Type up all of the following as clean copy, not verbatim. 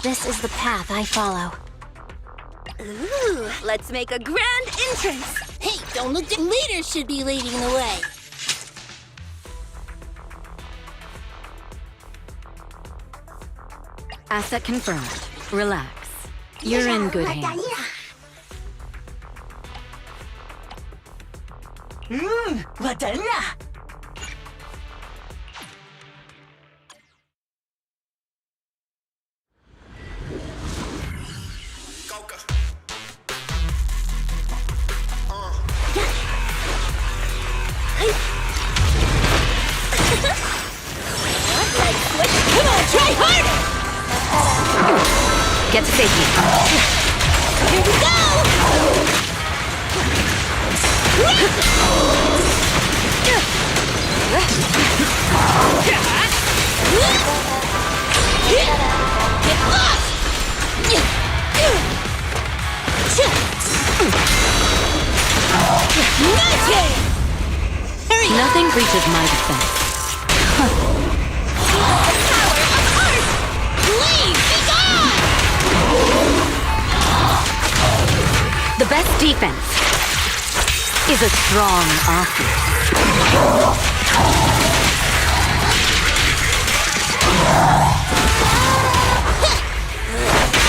This is the path I follow. Ooh, let's make a grand entrance. Hey, don't look at leaders should be leading the way. Asset confirmed. Relax. You're in good hands. Come on, try harder! Get to safety. Here we go! Get lost! Hurry! Nothing breaches my defense. Leave! Be gone! The best defense is a strong offense.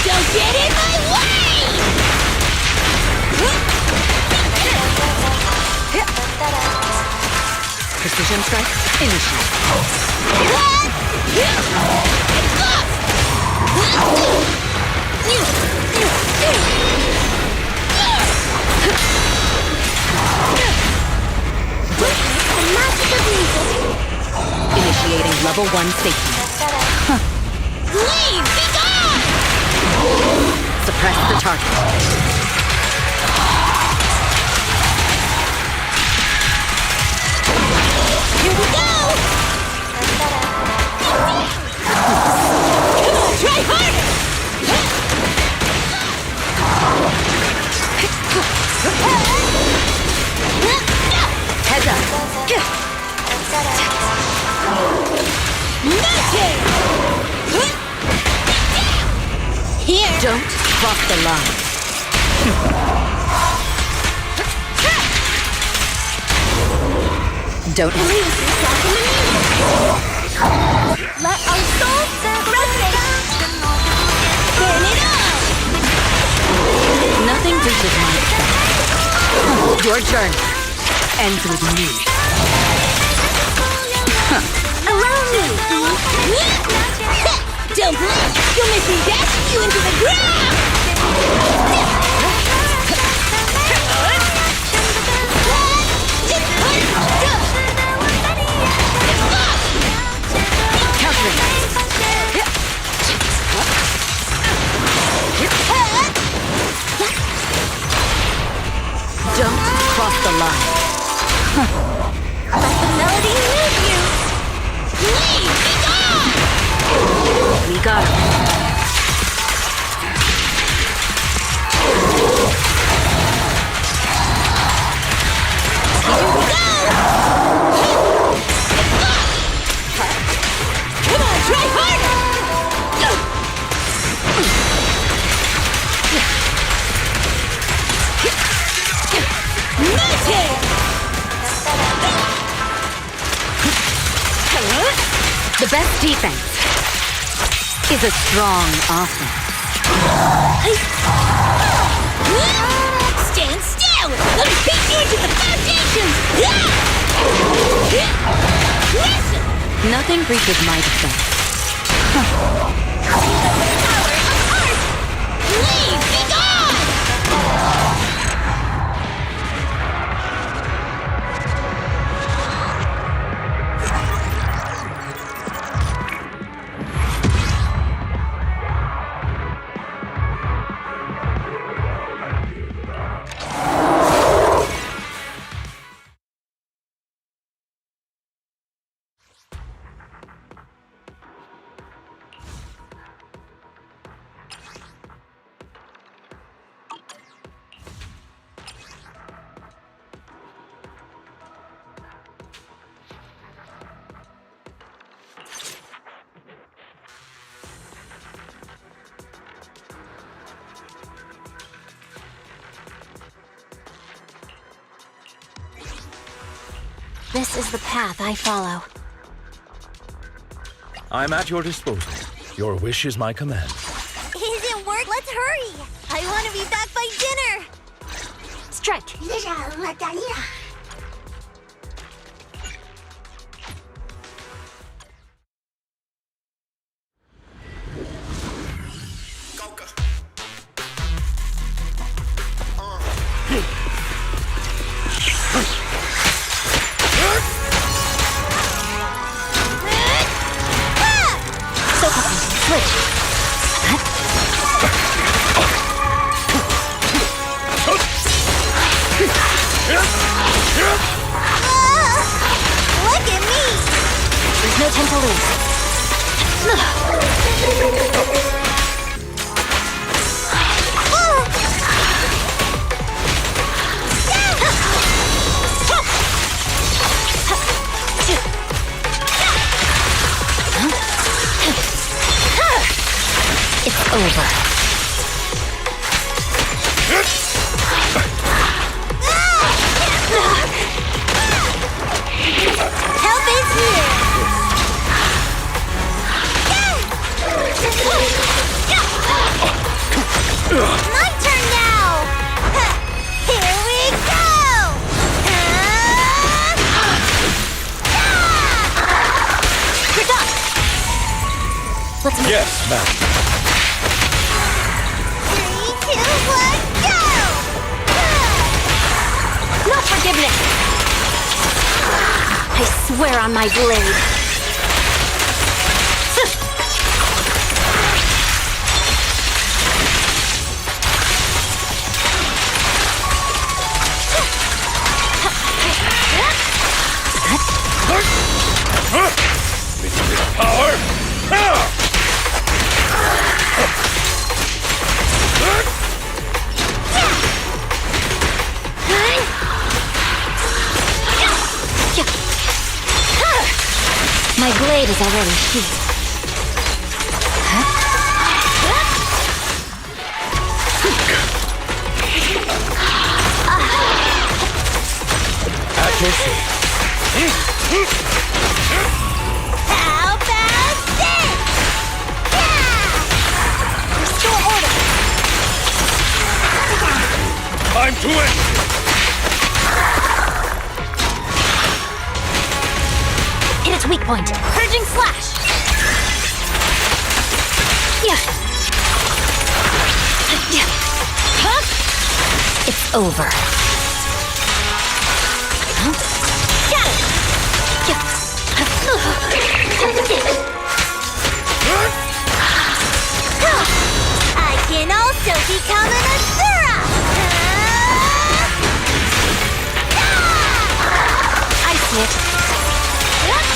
Don't get in my way! Precision strike, initiate. Initiating level 1 safety. Leave! Be gone! Suppress the target. Here we go! Come on, try harder! Heads up. Nothing! Here! Don't cross the line. Don't Lose yourself in the music! Let our souls resonate! Burn it all! Nothing breaches my defense. Your journey ends with me. Allow me! Don't blink! You'll miss me dashing you into the ground! Don't cross the line. Let the melody move you! Leave! Be gone! We got it. Here we go! Come on, try harder! Nothing! The best defense is a strong offense. Stand still! Let me beat you into the foundations! Listen! Nothing breaches my defense. Power of art! Leave! Be gone! This is the path I follow. I'm at your disposal. Your wish is my command. Is it work? Let's hurry! I want to be back by dinner! Strike! Look at me! There's no time to lose. It's over. Help is here! My turn now! Here we go! You're done! Let's move. Yes, ma'am. 3, 2, 1, go! No forgiveness! I swear on my blade. Power! My blade is already sheathed. At your service. How about this? Restore order. Time to end. Hit its weak point. Purging slash. Yeah. Huh? It's over. Huh? Got it. I can also become an Asura! I see it. Got it.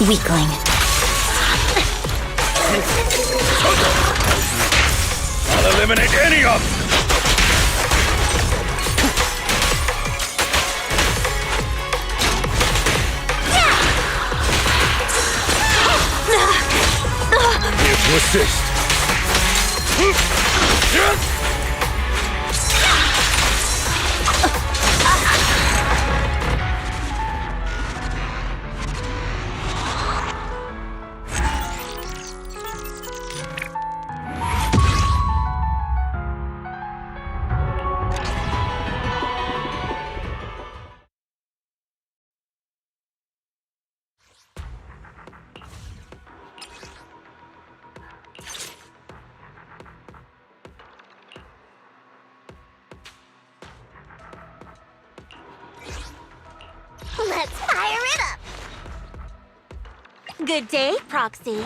Weakling. I'll eliminate any of them. Here to assist. Let's fire it up! Good day, Proxy.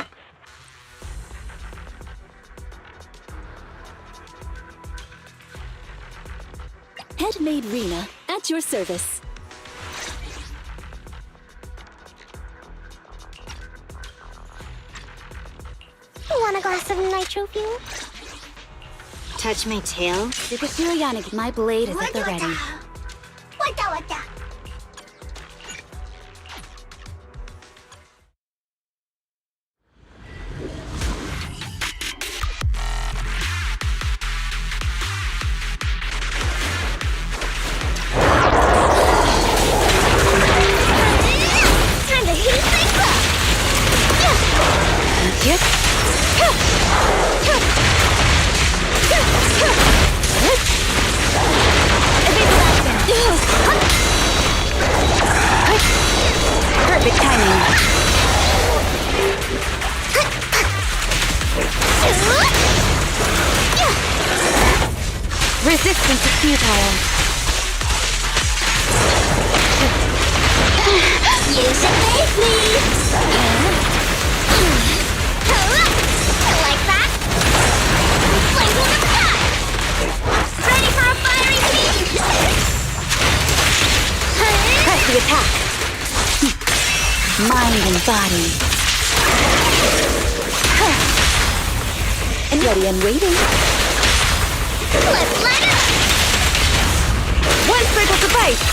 Headmaid Rena, at your service. Want a glass of nitro fuel? Touch my tail. Superhero Yannick, my blade is at the ready. Resistance is futile. You should face me! Like that? Flames in the sky! Ready for a fiery feast! Press the attack. Mind and body. And ready and waiting. Let's light it up! One sprinkle suffice.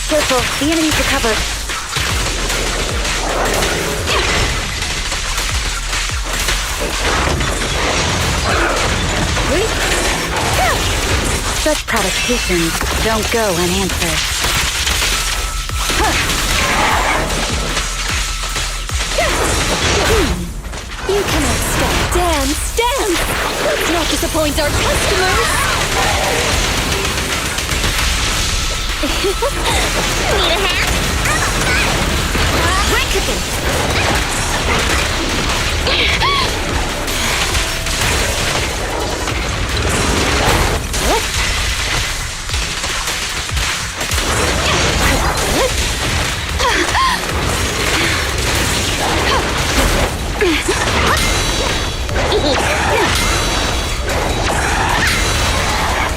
Careful, the enemy's recovered. Such provocations don't go unanswered. You cannot stop. Dance, dance! Let's not disappoint our customers! Need a hand? Right cooking.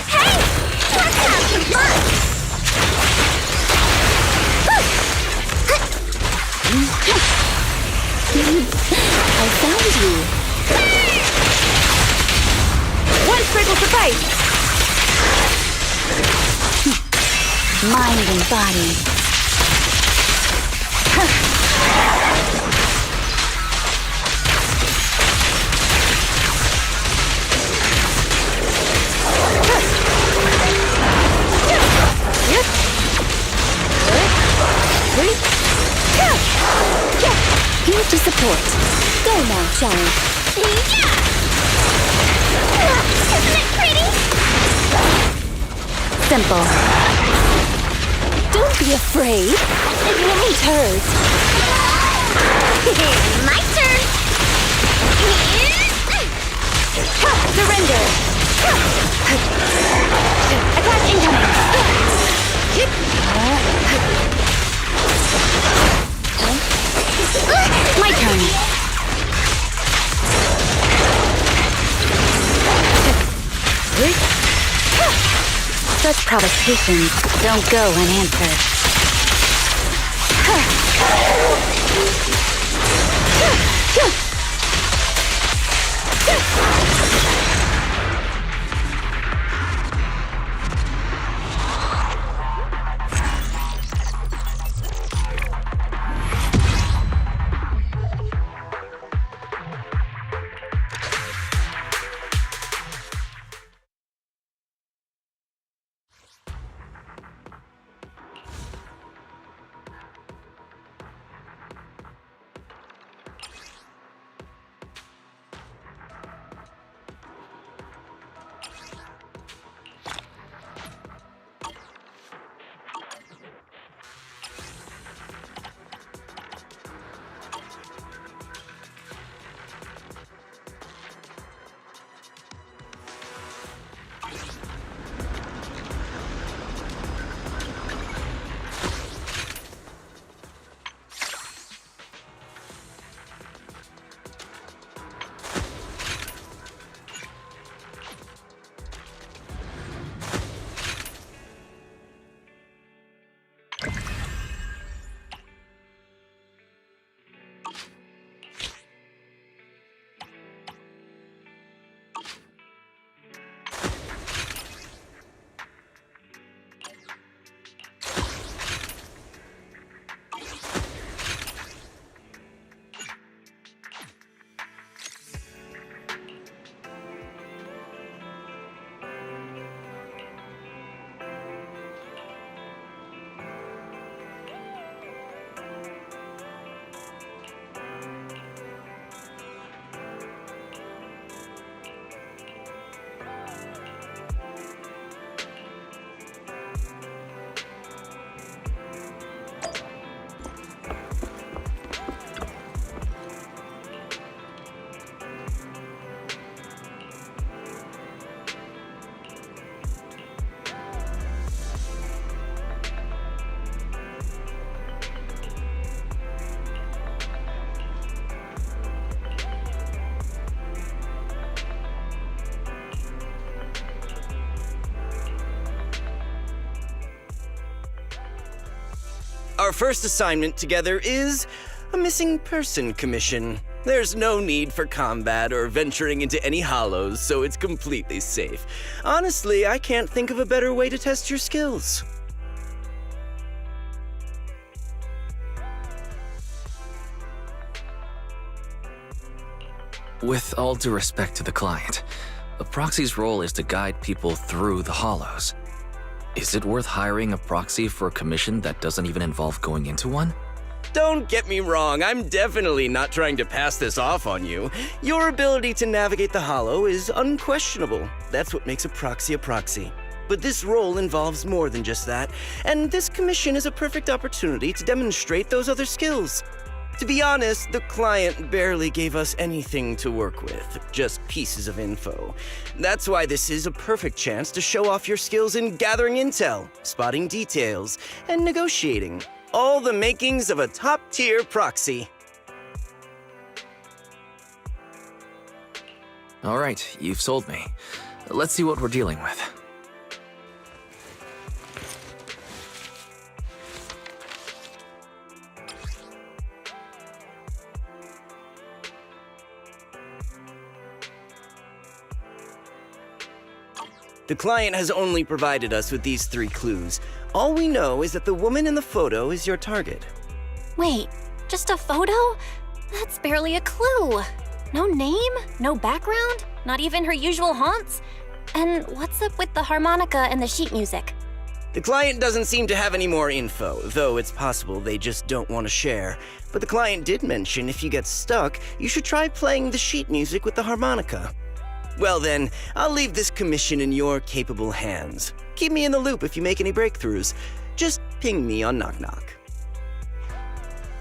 Hey! Let's have some fun! I found you. One sprinkle suffice. Mind and body. Here to support. Go now, child. Yeah! Isn't it pretty? Simple. Don't be afraid. It won't hurt. My turn! Surrender. Attack incoming. My turn. Such provocations don't go unanswered. Our first assignment together is a missing person commission. There's no need for combat or venturing into any hollows, so it's completely safe. Honestly, I can't think of a better way to test your skills. With all due respect to the client, a proxy's role is to guide people through the hollows. Is it worth hiring a proxy for a commission that doesn't even involve going into one? Don't get me wrong, I'm definitely not trying to pass this off on you. Your ability to navigate the hollow is unquestionable. That's what makes a proxy. But this role involves more than just that, and this commission is a perfect opportunity to demonstrate those other skills. To be honest, the client barely gave us anything to work with, just pieces of info. That's why this is a perfect chance to show off your skills in gathering intel, spotting details, and negotiating. All the makings of a top-tier proxy. All right, you've sold me. Let's see what we're dealing with. The client has only provided us with these 3 clues. All we know is that the woman in the photo is your target. Wait, just a photo? That's barely a clue. No name, no background, not even her usual haunts? And what's up with the harmonica and the sheet music? The client doesn't seem to have any more info, though it's possible they just don't want to share. But the client did mention if you get stuck, you should try playing the sheet music with the harmonica. Well then, I'll leave this commission in your capable hands. Keep me in the loop if you make any breakthroughs. Just ping me on Knock Knock.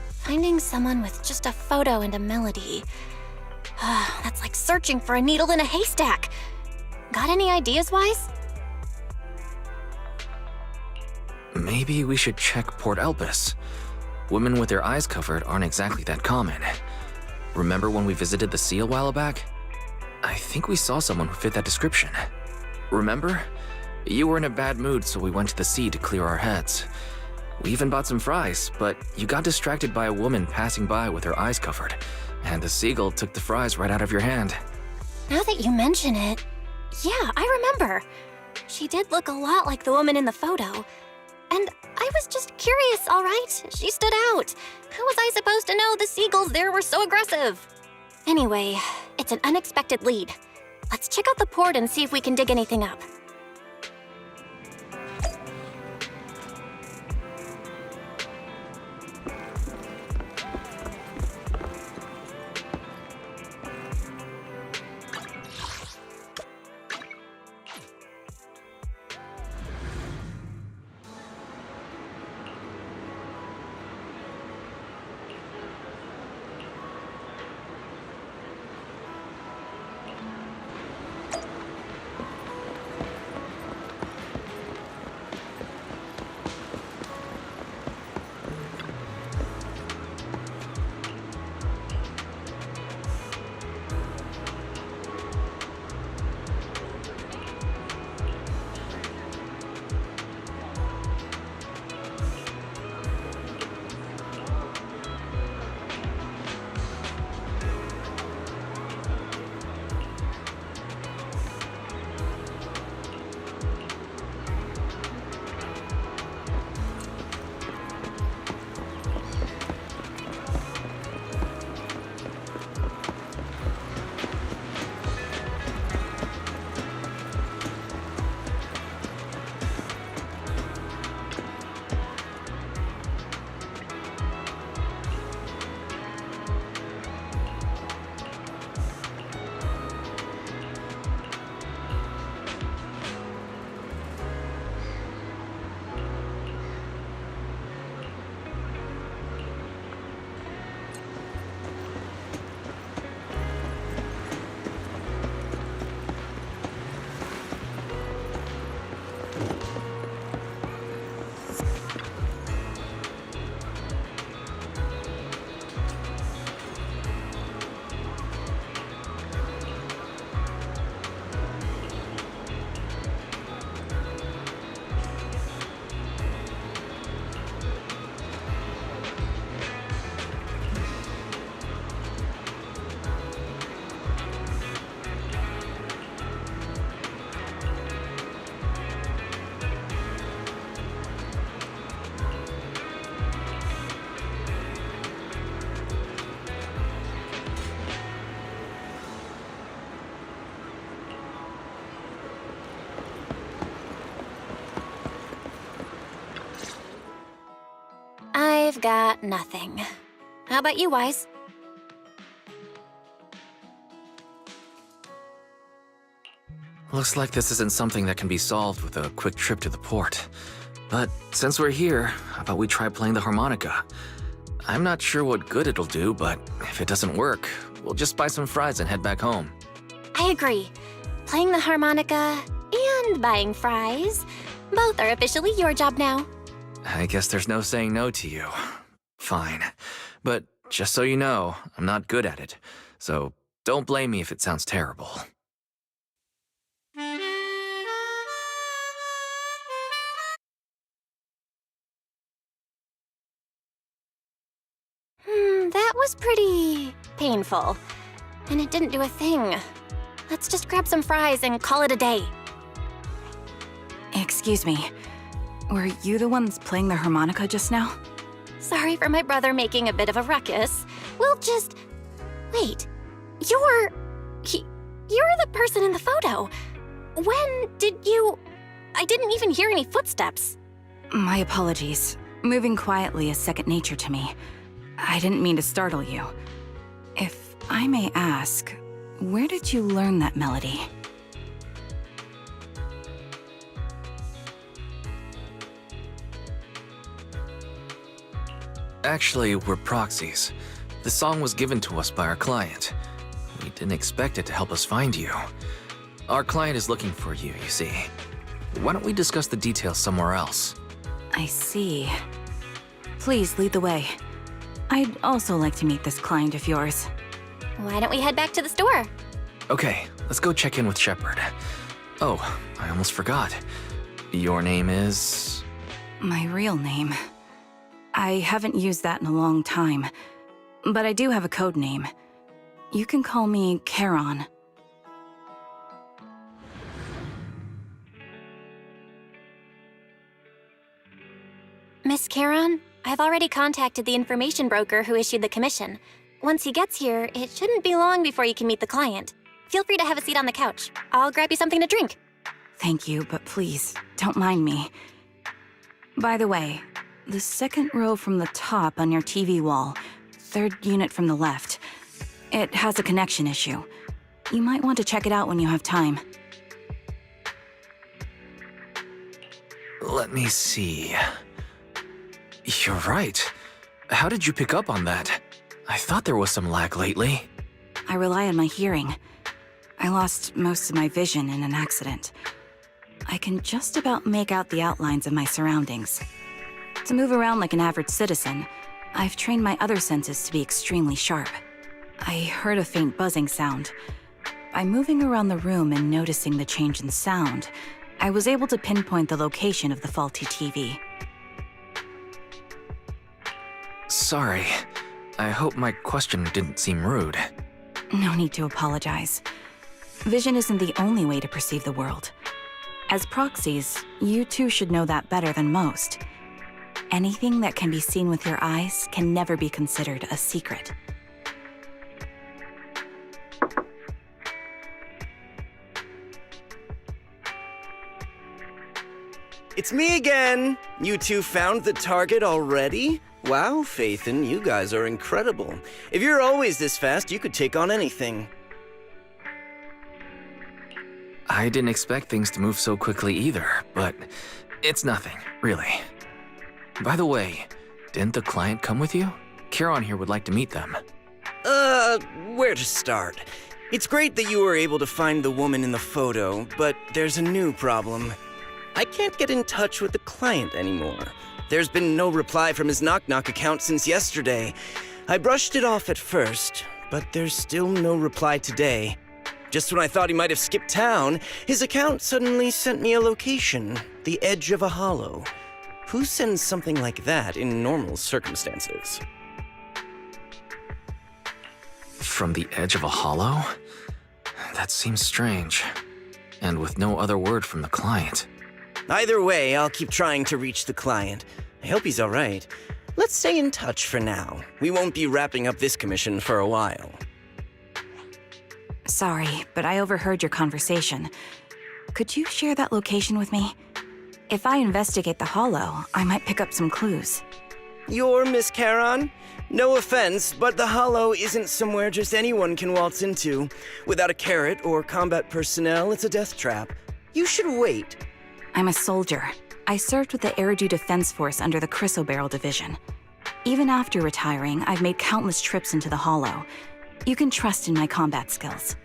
Finding someone with just a photo and a melody. That's like searching for a needle in a haystack. Got any ideas, Wise? Maybe we should check Port Elpis. Women with their eyes covered aren't exactly that common. Remember when we visited the sea a while back? I think we saw someone who fit that description. Remember? You were in a bad mood, so we went to the sea to clear our heads. We even bought some fries, but you got distracted by a woman passing by with her eyes covered, and the seagull took the fries right out of your hand. Now that you mention it, yeah, I remember. She did look a lot like the woman in the photo. And I was just curious, all right? She stood out. How was I supposed to know the seagulls there were so aggressive? Anyway, it's an unexpected lead. Let's check out the port and see if we can dig anything up. got nothing. How about you, Wise? Looks like this isn't something that can be solved with a quick trip to the port. But since we're here, how about we try playing the harmonica? I'm not sure what good it'll do, but if it doesn't work, we'll just buy some fries and head back home. I agree. Playing the harmonica and buying fries, both are officially your job now. I guess there's no saying no to you. Fine. But just so you know, I'm not good at it. So don't blame me if it sounds terrible. That was pretty painful. And it didn't do a thing. Let's just grab some fries and call it a day. Excuse me. Were you the ones playing the harmonica just now? Sorry for my brother making a bit of a ruckus. We'll just... Wait. You're the person in the photo. When did you... I didn't even hear any footsteps. My apologies. Moving quietly is second nature to me. I didn't mean to startle you. If I may ask, where did you learn that melody? Actually, we're proxies. The song was given to us by our client. We didn't expect it to help us find you. Our client is looking for you, you see. Why don't we discuss the details somewhere else? I see. Please lead the way. I'd also like to meet this client of yours. Why don't we head back to the store? Okay, let's go check in with Shepard. Oh, I almost forgot. Your name is... My real name. I haven't used that in a long time, but I do have a code name. You can call me Charon. Miss Charon, I've already contacted the information broker who issued the commission. Once he gets here, it shouldn't be long before you can meet the client. Feel free to have a seat on the couch. I'll grab you something to drink. Thank you, but please, don't mind me. By the way, the second row from the top on your TV wall, third unit from the left, it has a connection issue. You might want to check it out when you have time. Let me see. You're right. How did you pick up on that? I thought there was some lag lately. I rely on my hearing. I lost most of my vision in an accident. I can just about make out the outlines of my surroundings. To move around like an average citizen, I've trained my other senses to be extremely sharp. I heard a faint buzzing sound. By moving around the room and noticing the change in sound, I was able to pinpoint the location of the faulty TV. Sorry. I hope my question didn't seem rude. No need to apologize. Vision isn't the only way to perceive the world. As proxies, you two should know that better than most. Anything that can be seen with your eyes can never be considered a secret. It's me again! You two found the target already? Wow, Faithin, you guys are incredible. If you're always this fast, you could take on anything. I didn't expect things to move so quickly either, but it's nothing, really. By the way, didn't the client come with you? Charon here would like to meet them. Where to start? It's great that you were able to find the woman in the photo, but there's a new problem. I can't get in touch with the client anymore. There's been no reply from his Knock Knock account since yesterday. I brushed it off at first, but there's still no reply today. Just when I thought he might have skipped town, his account suddenly sent me a location, the edge of a hollow. Who sends something like that in normal circumstances? From the edge of a hollow? That seems strange. And with no other word from the client. Either way, I'll keep trying to reach the client. I hope he's all right. Let's stay in touch for now. We won't be wrapping up this commission for a while. Sorry, but I overheard your conversation. Could you share that location with me? If I investigate the hollow, I might pick up some clues. You're Miss Charon? No offense, but the Hollow isn't somewhere just anyone can waltz into. Without a carrot or combat personnel, it's a death trap. You should wait. I'm a soldier. I served with the Air Defense Force under the Chrysoberyl Division. Even after retiring, I've made countless trips into the Hollow. You can trust in my combat skills.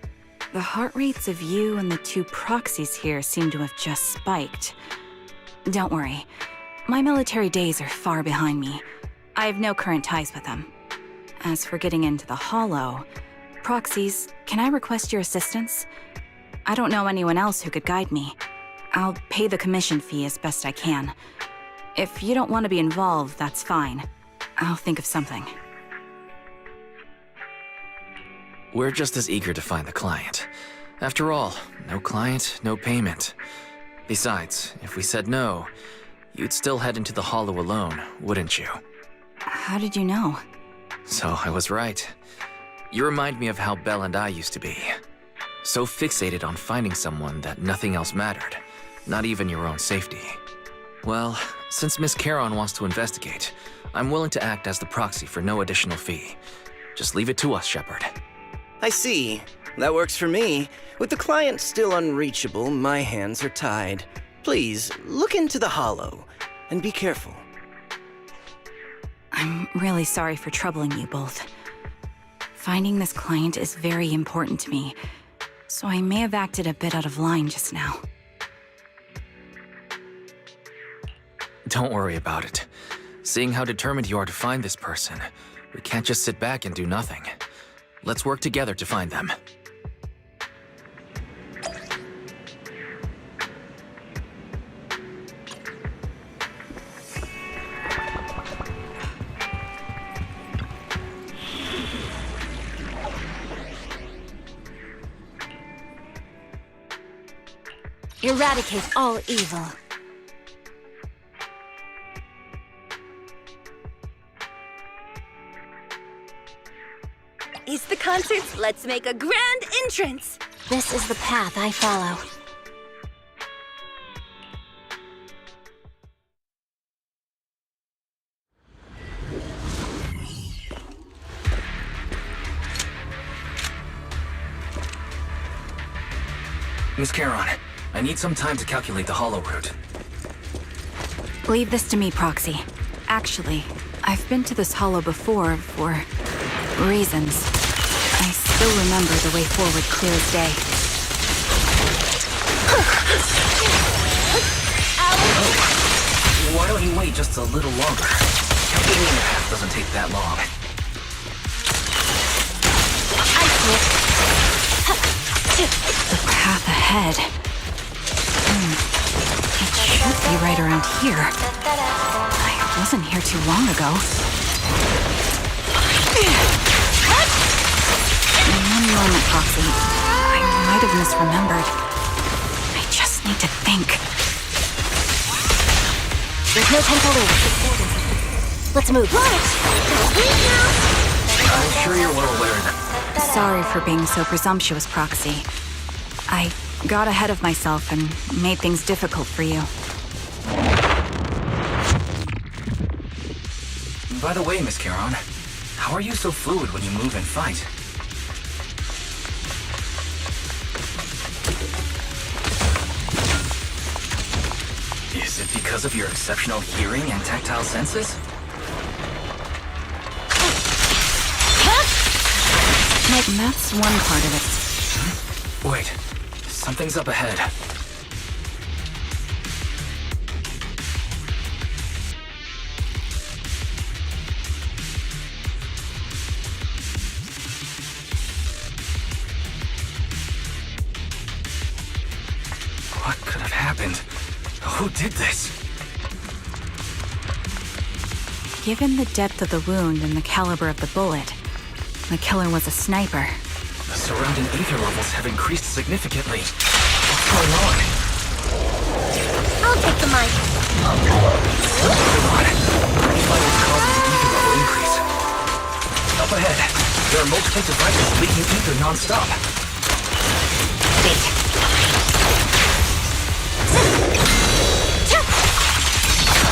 The heart rates of you and the two proxies here seem to have just spiked. Don't worry. My military days are far behind me. I have no current ties with them. As for getting into the Hollow, proxies, can I request your assistance? I don't know anyone else who could guide me. I'll pay the commission fee as best I can. If you don't want to be involved, that's fine. I'll think of something. We're just as eager to find the client. After all, no client, no payment. Besides, if we said no, you'd still head into the Hollow alone, wouldn't you? How did you know? So I was right. You remind me of how Belle and I used to be. So fixated on finding someone that nothing else mattered, not even your own safety. Well, since Miss Charon wants to investigate, I'm willing to act as the proxy for no additional fee. Just leave it to us, Shepard. I see. That works for me. With the client still unreachable, my hands are tied. Please, look into the Hollow, and be careful. I'm really sorry for troubling you both. Finding this client is very important to me, so I may have acted a bit out of line just now. Don't worry about it. Seeing how determined you are to find this person, we can't just sit back and do nothing. Let's work together to find them. Eradicate all evil. It's the concerts. Let's make a grand entrance. This is the path I follow. Miss Charon, I need some time to calculate the Hollow route. Leave this to me, Proxy. Actually, I've been to this Hollow before for reasons. I still remember the way forward clear as day. Why don't you wait just a little longer? Calculating the path doesn't take that long. The path ahead. It should be right around here. I wasn't here too long ago. One moment, Proxy. I might have misremembered. I just need to think. There's no time to lose. Let's move. I'm sure you're well aware that. Sorry for being so presumptuous, Proxy. I got ahead of myself and made things difficult for you. By the way, Miss Charon, how are you so fluid when you move and fight? Is it because of your exceptional hearing and tactile senses? That's one part of it. Wait, something's up ahead. What could have happened? Who did this? Given the depth of the wound and the caliber of the bullet, the killer was a sniper. The surrounding ether levels have increased significantly. What's going on? I'll take the mic. Hold on. Let me find what's causing the ether level increase. Up ahead, there are multiple devices leaking ether non-stop. Wait.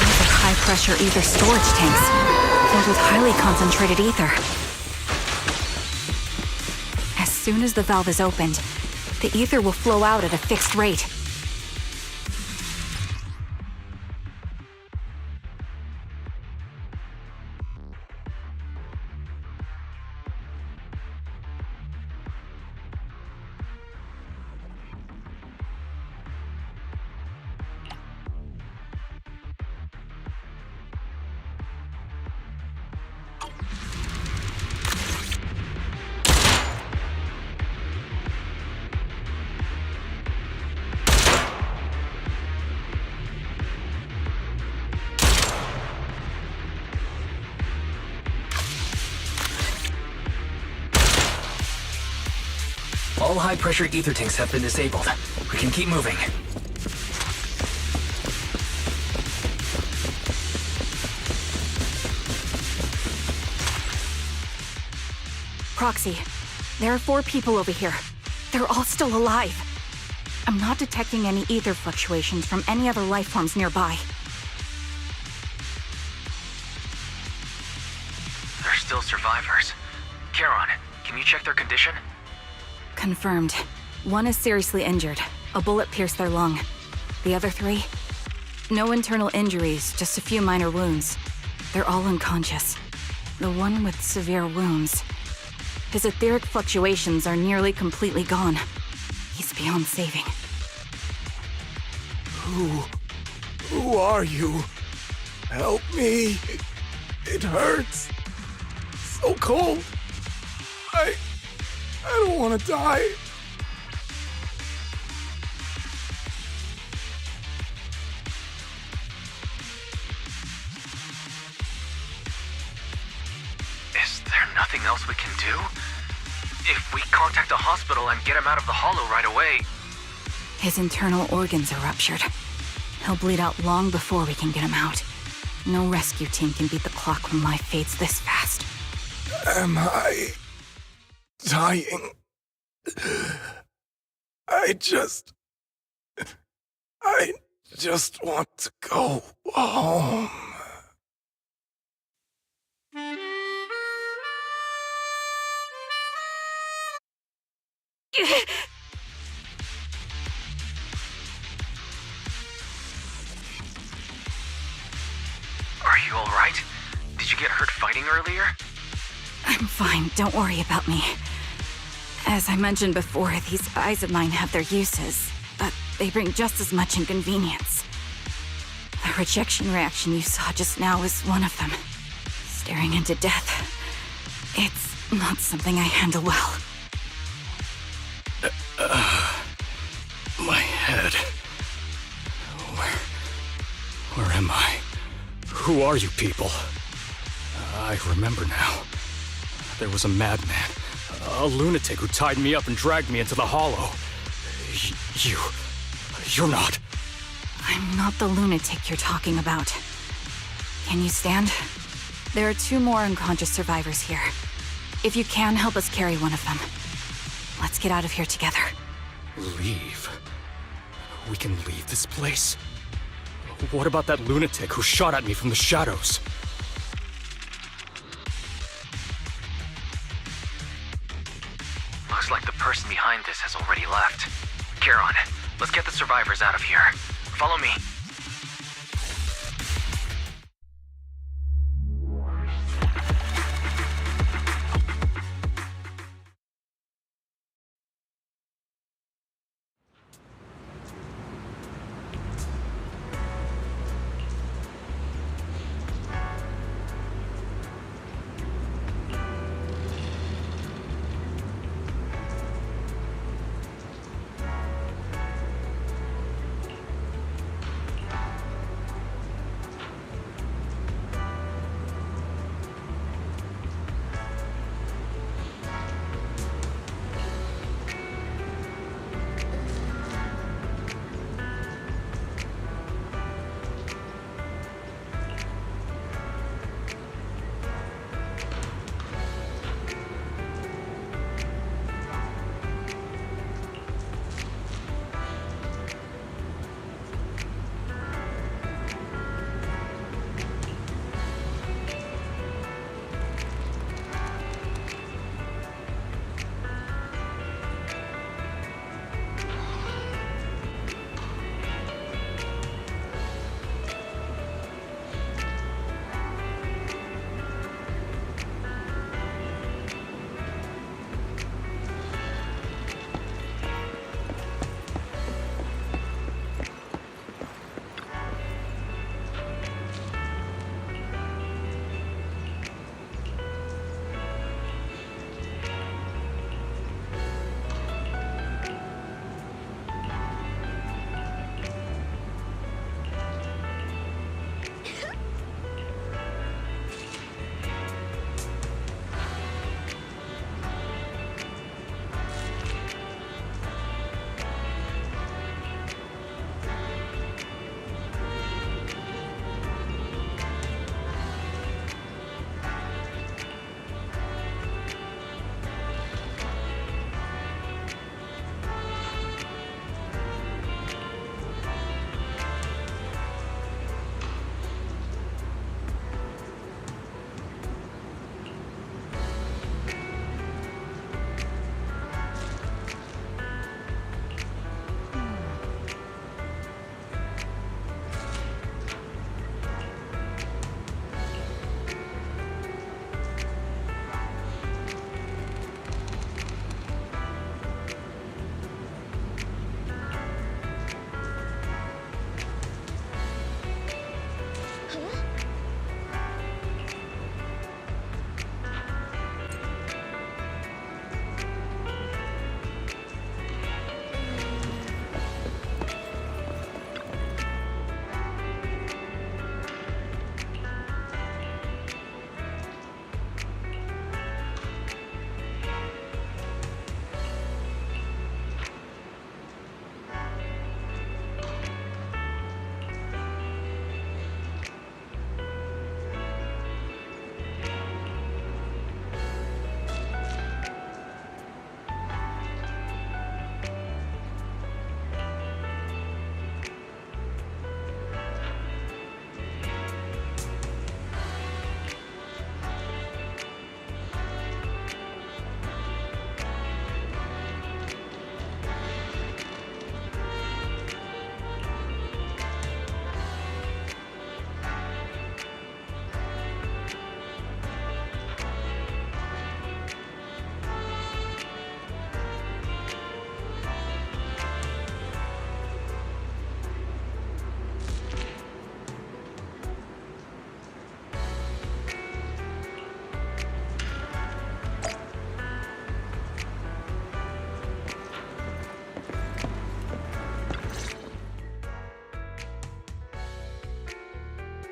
These are high-pressure ether storage tanks. filled with highly concentrated ether. As soon as the valve is opened, the ether will flow out at a fixed rate. All high-pressure ether tanks have been disabled. We can keep moving. Proxy, there are 4 people over here. They're all still alive. I'm not detecting any ether fluctuations from any other life forms nearby. They're still survivors. Charon, can you check their condition? Confirmed. 1 is seriously injured. A bullet pierced their lung. The other 3? No internal injuries, just a few minor wounds. They're all unconscious. The one with severe wounds. His etheric fluctuations are nearly completely gone. He's beyond saving. Who are you? Help me. It hurts. So cold. I don't want to die. Is there nothing else we can do? If we contact a hospital and get him out of the hollow right away... His internal organs are ruptured. He'll bleed out long before we can get him out. No rescue team can beat the clock when life fades this fast. Am I dying? I just want to go home. Are you alright? Did you get hurt fighting earlier? I'm fine, don't worry about me. As I mentioned before, these eyes of mine have their uses, but they bring just as much inconvenience. The rejection reaction you saw just now is one of them. Staring into death. It's not something I handle well. My head. Where am I? Who are you people? I remember now. There was a madman, a lunatic who tied me up and dragged me into the hollow. You're not. I'm not the lunatic you're talking about. Can you stand? There are 2 more unconscious survivors here. If you can, help us carry one of them. Let's get out of here together. Leave? We can leave this place? What about that lunatic who shot at me from the shadows? Looks like the person behind this has already left. Charon, let's get the survivors out of here. Follow me.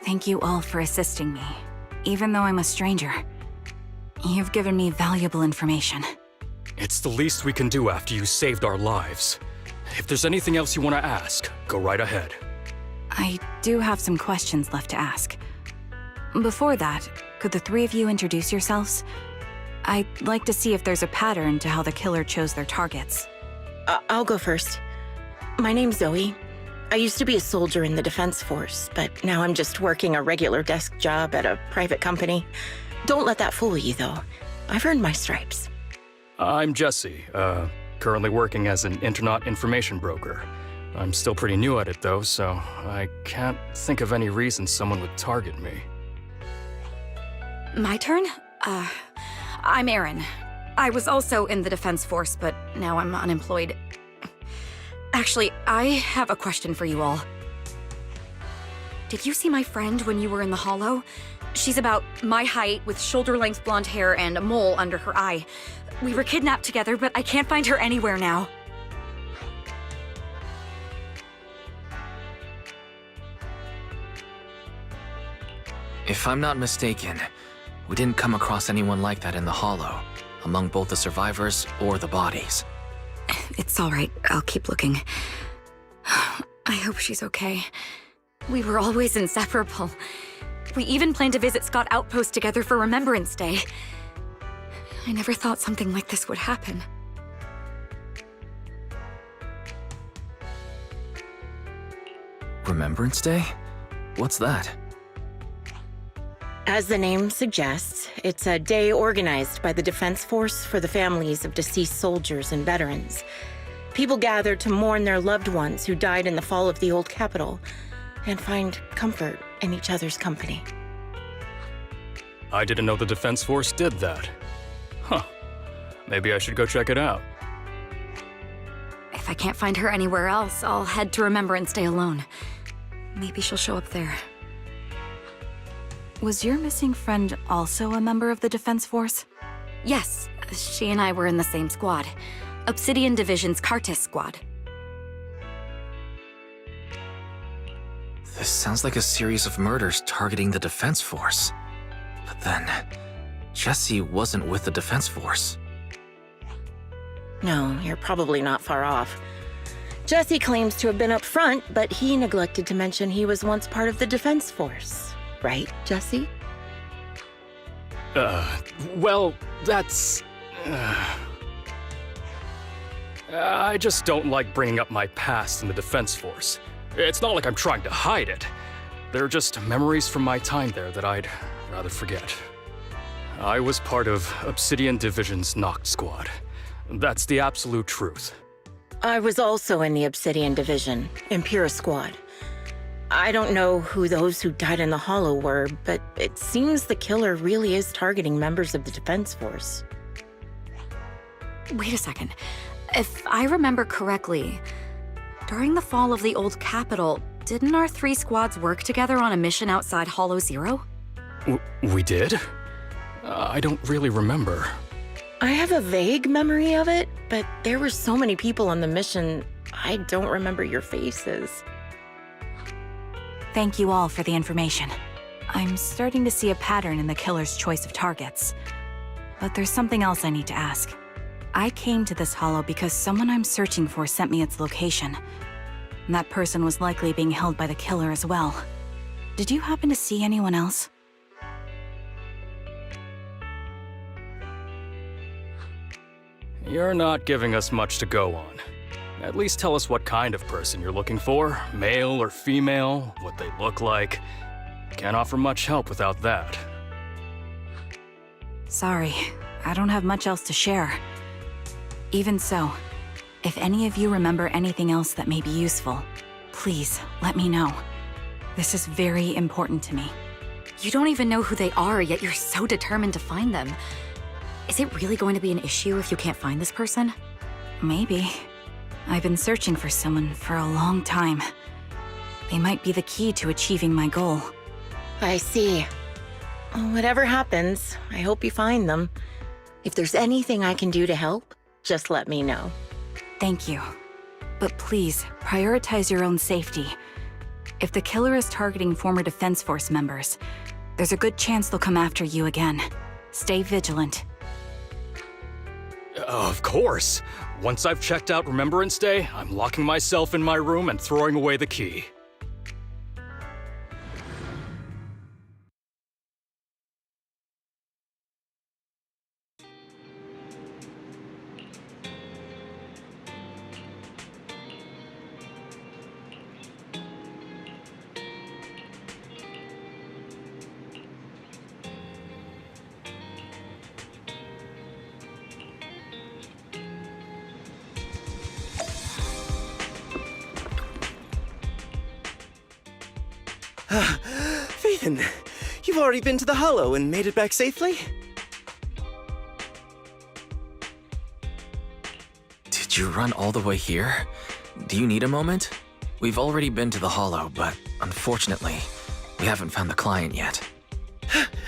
Thank you all for assisting me, even though I'm a stranger. You've given me valuable information. It's the least we can do after you saved our lives. If there's anything else you want to ask, go right ahead. I do have some questions left to ask. Before that, could the three of you introduce yourselves? I'd like to see if there's a pattern to how the killer chose their targets. I'll go first. My name's Zoe. I used to be a soldier in the Defense Force, but now I'm just working a regular desk job at a private company. Don't let that fool you, though. I've earned my stripes. I'm Jesse, currently working as an internet information broker. I'm still pretty new at it though, so I can't think of any reason someone would target me. My turn? I'm Erin. I was also in the Defense Force, but now I'm unemployed. Actually, I have a question for you all. Did you see my friend when you were in the Hollow? She's about my height, with shoulder-length blonde hair and a mole under her eye. We were kidnapped together, but I can't find her anywhere now. If I'm not mistaken, we didn't come across anyone like that in the Hollow, among both the survivors or the bodies. It's all right. I'll keep looking. I hope she's okay. We were always inseparable. We even planned to visit Scott Outpost together for Remembrance Day. I never thought something like this would happen. Remembrance Day? What's that? As the name suggests, it's a day organized by the Defense Force for the families of deceased soldiers and veterans. People gather to mourn their loved ones who died in the fall of the old capital and find comfort in each other's company. I didn't know the Defense Force did that. Huh. Maybe I should go check it out. If I can't find her anywhere else, I'll head to Remembrance Day alone. Maybe she'll show up there. Was your missing friend also a member of the Defense Force? Yes, she and I were in the same squad. Obsidian Division's Cartis squad. This sounds like a series of murders targeting the Defense Force. But then, Jesse wasn't with the Defense Force. No, you're probably not far off. Jesse claims to have been up front, but he neglected to mention he was once part of the Defense Force. Right, Jesse? Well, that's... I just don't like bringing up my past in the Defense Force. It's not like I'm trying to hide it. They're just memories from my time there that I'd rather forget. I was part of Obsidian Division's Noct Squad. That's the absolute truth. I was also in the Obsidian Division, Impera Squad. I don't know who those who died in the Hollow were, but it seems the killer really is targeting members of the Defense Force. Wait a second. If I remember correctly, during the fall of the old capital, didn't our three squads work together on a mission outside Hollow Zero? We did? I don't really remember. I have a vague memory of it, but there were so many people on the mission, I don't remember your faces. Thank you all for the information. I'm starting to see a pattern in the killer's choice of targets. But there's something else I need to ask. I came to this hollow because someone I'm searching for sent me its location. And that person was likely being held by the killer as well. Did you happen to see anyone else? You're not giving us much to go on. At least tell us what kind of person you're looking for, male or female, what they look like. Can't offer much help without that. Sorry, I don't have much else to share. Even so, if any of you remember anything else that may be useful, please let me know. This is very important to me. You don't even know who they are, yet you're so determined to find them. Is it really going to be an issue if you can't find this person? Maybe. I've been searching for someone for a long time. They might be the key to achieving my goal. I see. Whatever happens, I hope you find them. If there's anything I can do to help, just let me know. Thank you. But please, prioritize your own safety. If the killer is targeting former Defense Force members, there's a good chance they'll come after you again. Stay vigilant. Of course. Once I've checked out Remembrance Day, I'm locking myself in my room and throwing away the key. Phaethon, you've already been to the Hollow and made it back safely? Did you run all the way here? Do you need a moment? We've already been to the Hollow, but unfortunately, we haven't found the client yet.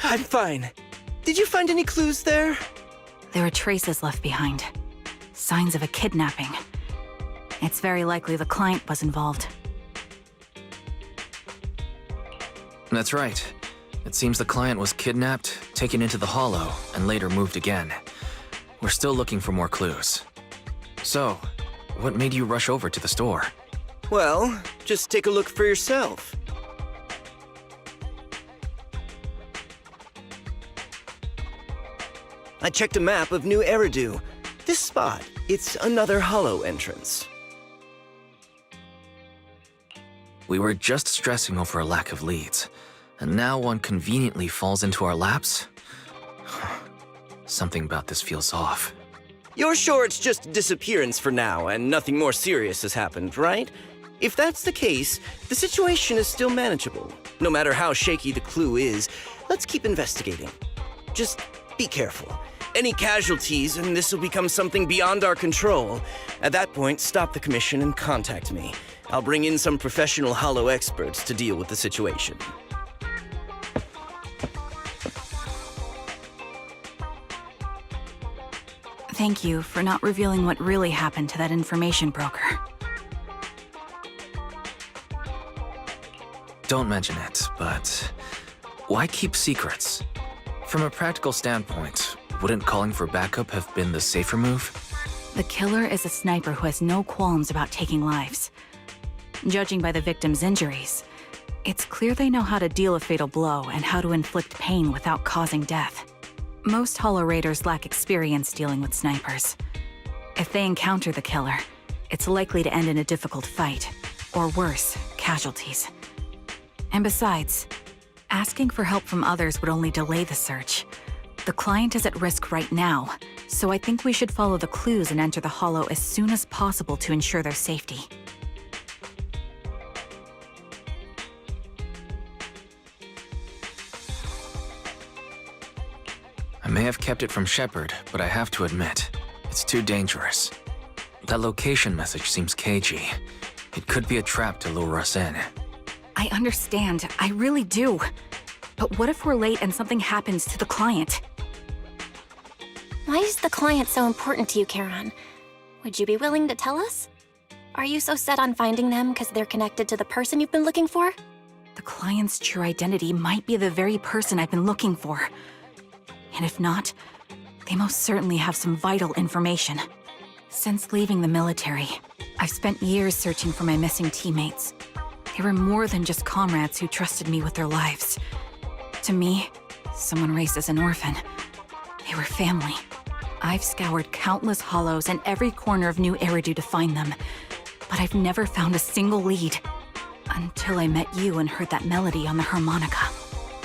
I'm fine. Did you find any clues there? There are traces left behind. Signs of a kidnapping. It's very likely the client was involved. That's right. It seems the client was kidnapped, taken into the Hollow, and later moved again. We're still looking for more clues. So, what made you rush over to the store? Well, just take a look for yourself. I checked a map of New Eridu. This spot, it's another Hollow entrance. We were just stressing over a lack of leads, and now one conveniently falls into our laps? Something about this feels off. You're sure it's just a disappearance for now and nothing more serious has happened, right? If that's the case, the situation is still manageable. No matter how shaky the clue is, let's keep investigating. Just be careful. Any casualties and this will become something beyond our control. At that point, stop the commission and contact me. I'll bring in some professional Hollow experts to deal with the situation. Thank you for not revealing what really happened to that information broker. Don't mention it, but why keep secrets? From a practical standpoint, wouldn't calling for backup have been the safer move? The killer is a sniper who has no qualms about taking lives. Judging by the victim's injuries, it's clear they know how to deal a fatal blow and how to inflict pain without causing death. Most Hollow Raiders lack experience dealing with snipers. If they encounter the killer, it's likely to end in a difficult fight, or worse, casualties. And besides, asking for help from others would only delay the search. The client is at risk right now, so I think we should follow the clues and enter the Hollow as soon as possible to ensure their safety. I may have kept it from Shepard, but I have to admit, it's too dangerous. That location message seems cagey. It could be a trap to lure us in. I understand, I really do. But what if we're late and something happens to the client? Why is the client so important to you, Charon? Would you be willing to tell us? Are you so set on finding them because they're connected to the person you've been looking for? The client's true identity might be the very person I've been looking for. And if not, they most certainly have some vital information. Since leaving the military, I've spent years searching for my missing teammates. They were more than just comrades who trusted me with their lives. To me, someone raised as an orphan, they were family. I've scoured countless hollows and every corner of New Eridu to find them, but I've never found a single lead. Until I met you and heard that melody on the harmonica.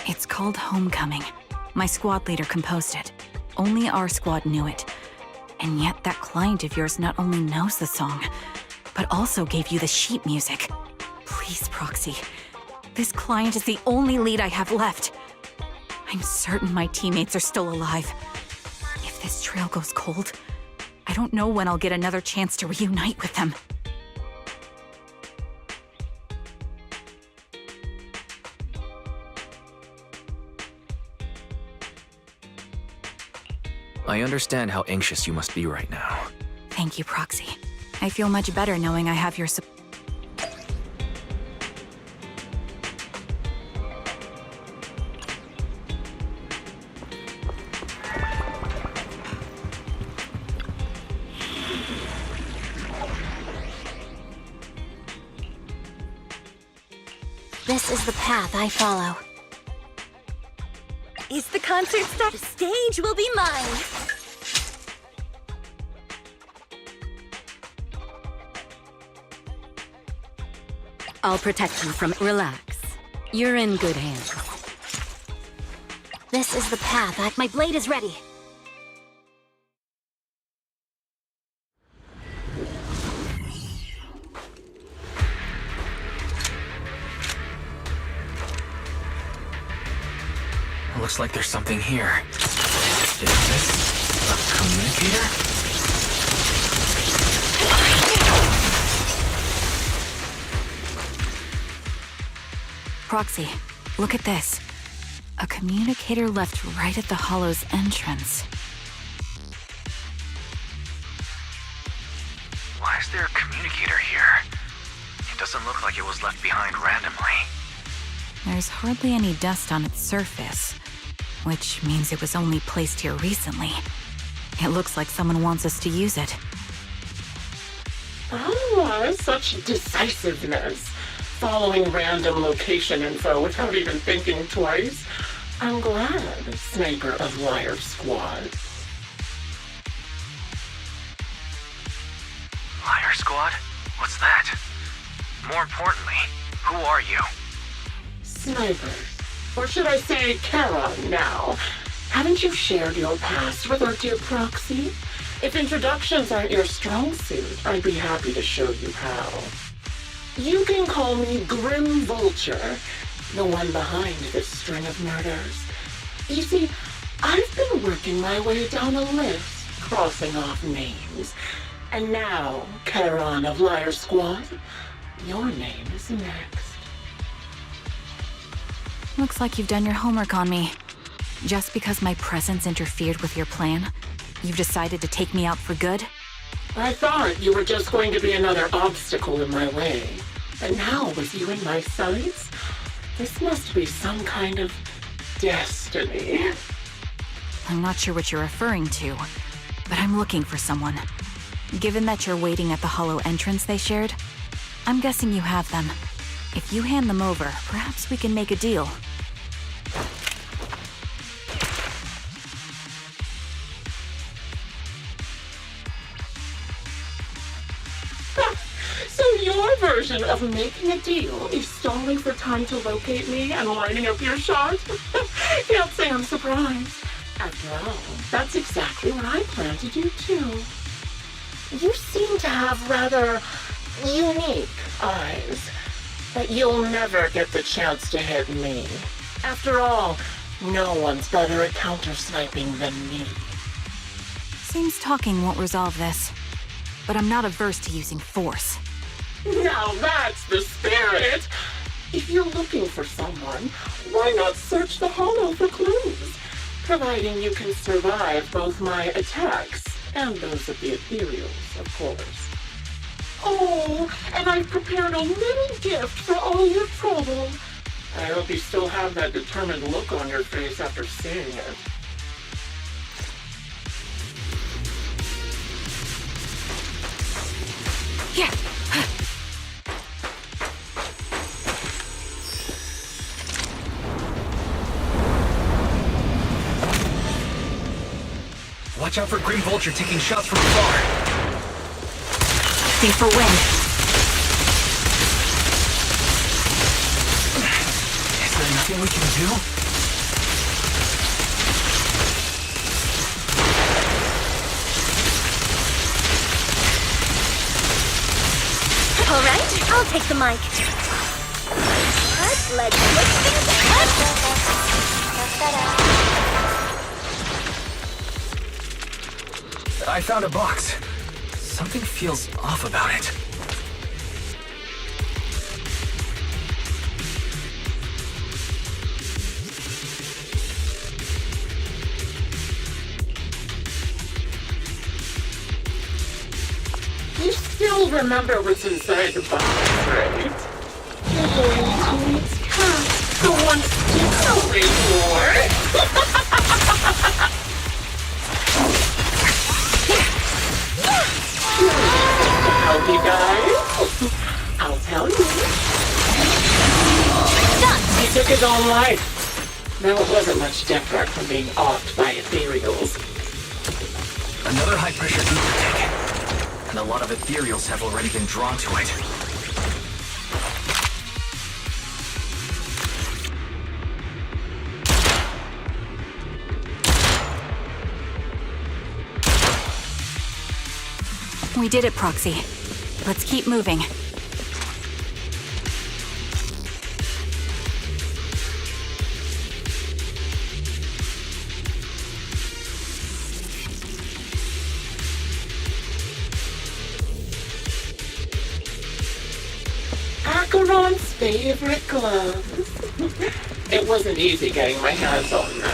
It's called Homecoming. My squad leader composed it. Only our squad knew it. And yet that client of yours not only knows the song, but also gave you the sheet music. Please, Proxy. This client is the only lead I have left. I'm certain my teammates are still alive. If this trail goes cold, I don't know when I'll get another chance to reunite with them. I understand how anxious you must be right now. Thank you, Proxy. I feel much better knowing I have your support. This is the path I follow. Is the concert start? The stage will be mine. I'll protect you from... Relax. You're in good hands. This is the path my blade is ready. Looks like there's something here. Is this a communicator? Proxy, look at this. A communicator left right at the hollow's entrance. Why is there a communicator here? It doesn't look like it was left behind randomly. There's hardly any dust on its surface, which means it was only placed here recently. It looks like someone wants us to use it. Oh, such decisiveness. Following random location info without even thinking twice. I'm glad, Sniper of Liar Squad. Liar Squad? What's that? More importantly, who are you? Snipers. Or should I say Charon now? Haven't you shared your past with our dear Proxy? If introductions aren't your strong suit, I'd be happy to show you how. You can call me Grim Vulture, the one behind this string of murders. You see, I've been working my way down a list, crossing off names. And now, Charon of Liar Squad, your name is next. Looks like you've done your homework on me. Just because my presence interfered with your plan, you've decided to take me out for good? I thought you were just going to be another obstacle in my way. But now, with you in my sights, this must be some kind of destiny. I'm not sure what you're referring to, but I'm looking for someone. Given that you're waiting at the hollow entrance they shared, I'm guessing you have them. If you hand them over, perhaps we can make a deal. So your version of making a deal is stalling for time to locate me and lining up your shot? Can't say I'm surprised. After all, that's exactly what I plan to do too. You seem to have rather unique eyes, but you'll never get the chance to hit me. After all, no one's better at counter-sniping than me. Seems talking won't resolve this, but I'm not averse to using force. Now that's the spirit! If you're looking for someone, why not search the hollow for clues? Providing you can survive both my attacks and those of the ethereals, of course. Oh, and I've prepared a little gift for all your trouble. I hope you still have that determined look on your face after seeing it. Yeah. Watch out for Grim Vulture taking shots from afar. Think for wind. Is there nothing we can do? All right, I'll take the mic. Let's look things I found a box. Something feels off about it. You still remember what's inside the box, right? You're going to meet Cat, the one you for. Help you guys? I'll tell you. his own life. Now it wasn't much different from being offed by ethereals. Another high-pressure ether tank. And a lot of ethereals have already been drawn to it. We did it, Proxy. Let's keep moving. Acheron's favorite gloves. It wasn't easy getting my hands on them.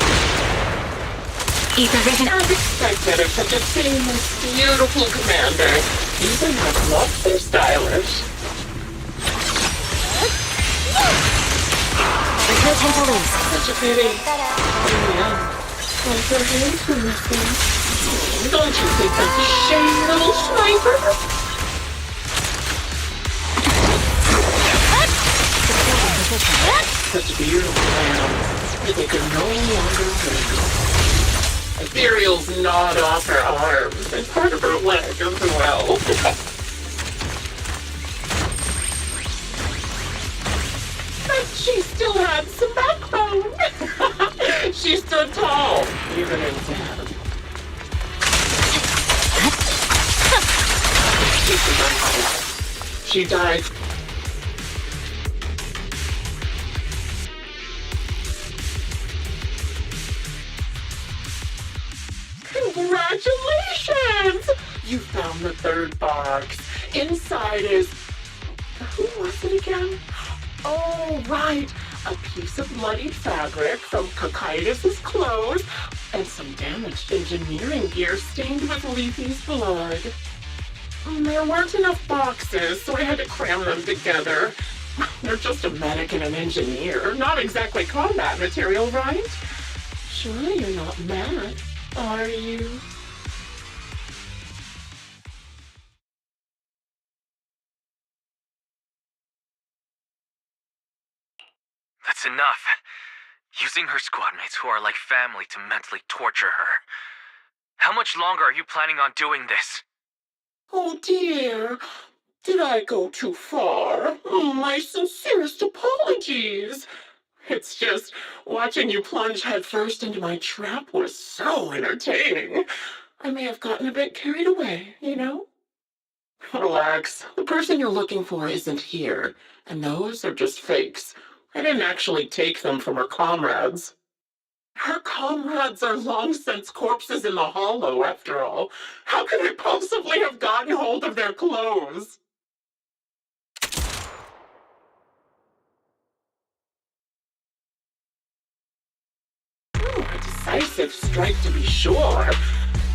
Ether vision. As expected of such a famous, beautiful commander. Even her gloves are stylish. There's no time to lose. Such a pity. Yeah. Like her hands were missing. Don't you think that's a shame, little sniper? Such beautiful hands that they could no longer wiggle. Ethereal's gnawed off her arms and part of her leg as well. But she still had some backbone. She stood tall, even in death. She survived. She died. Congratulations! You found the third box. Inside is... Who was it again? Oh, right. A piece of bloodied fabric from Cocytus's clothes and some damaged engineering gear stained with Leafy's blood. There weren't enough boxes, so I had to cram them together. They're just a medic and an engineer. Not exactly combat material, right? Surely you're not mad, are you? That's enough. Using her squad mates who are like family to mentally torture her. How much longer are you planning on doing this? Oh dear. Did I go too far? My sincerest apologies. It's just, watching you plunge headfirst into my trap was so entertaining. I may have gotten a bit carried away, you know? Relax. The person you're looking for isn't here, and those are just fakes. I didn't actually take them from her comrades. Her comrades are long since corpses in the hollow, after all. How could I possibly have gotten hold of their clothes? A decisive strike to be sure.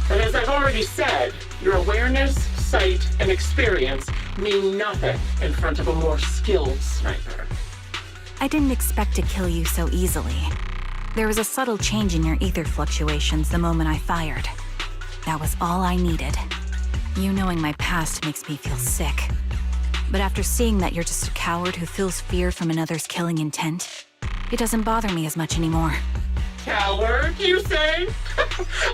But as I've already said, your awareness, sight, and experience mean nothing in front of a more skilled sniper. I didn't expect to kill you so easily. There was a subtle change in your ether fluctuations the moment I fired. That was all I needed. You knowing my past makes me feel sick. But after seeing that you're just a coward who feels fear from another's killing intent, it doesn't bother me as much anymore. Coward, you say?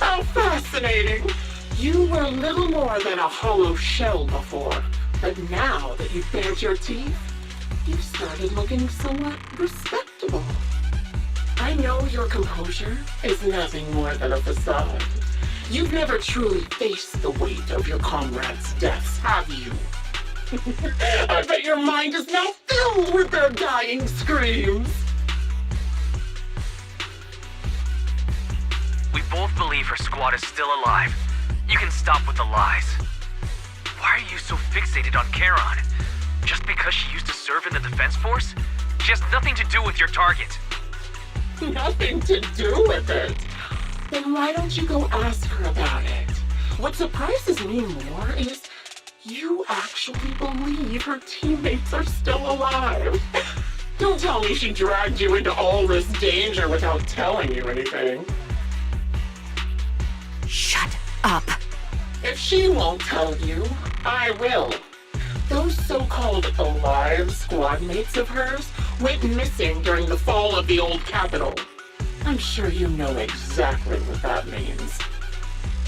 How fascinating! You were little more than a hollow shell before, but now that you've bared your teeth, you've started looking somewhat respectable. I know your composure is nothing more than a facade. You've never truly faced the weight of your comrades' deaths, have you? I bet your mind is now filled with their dying screams. We both believe her squad is still alive. You can stop with the lies. Why are you so fixated on Charon? Just because she used to serve in the defense force? She has nothing to do with your target. Nothing to do with it? Then why don't you go ask her about it? What surprises me more is you actually believe her teammates are still alive. Don't tell me she dragged you into all this danger without telling you anything. Shut up. If she won't tell you, I will. Those so-called alive squad mates of hers went missing during the fall of the old capital. I'm sure you know exactly what that means.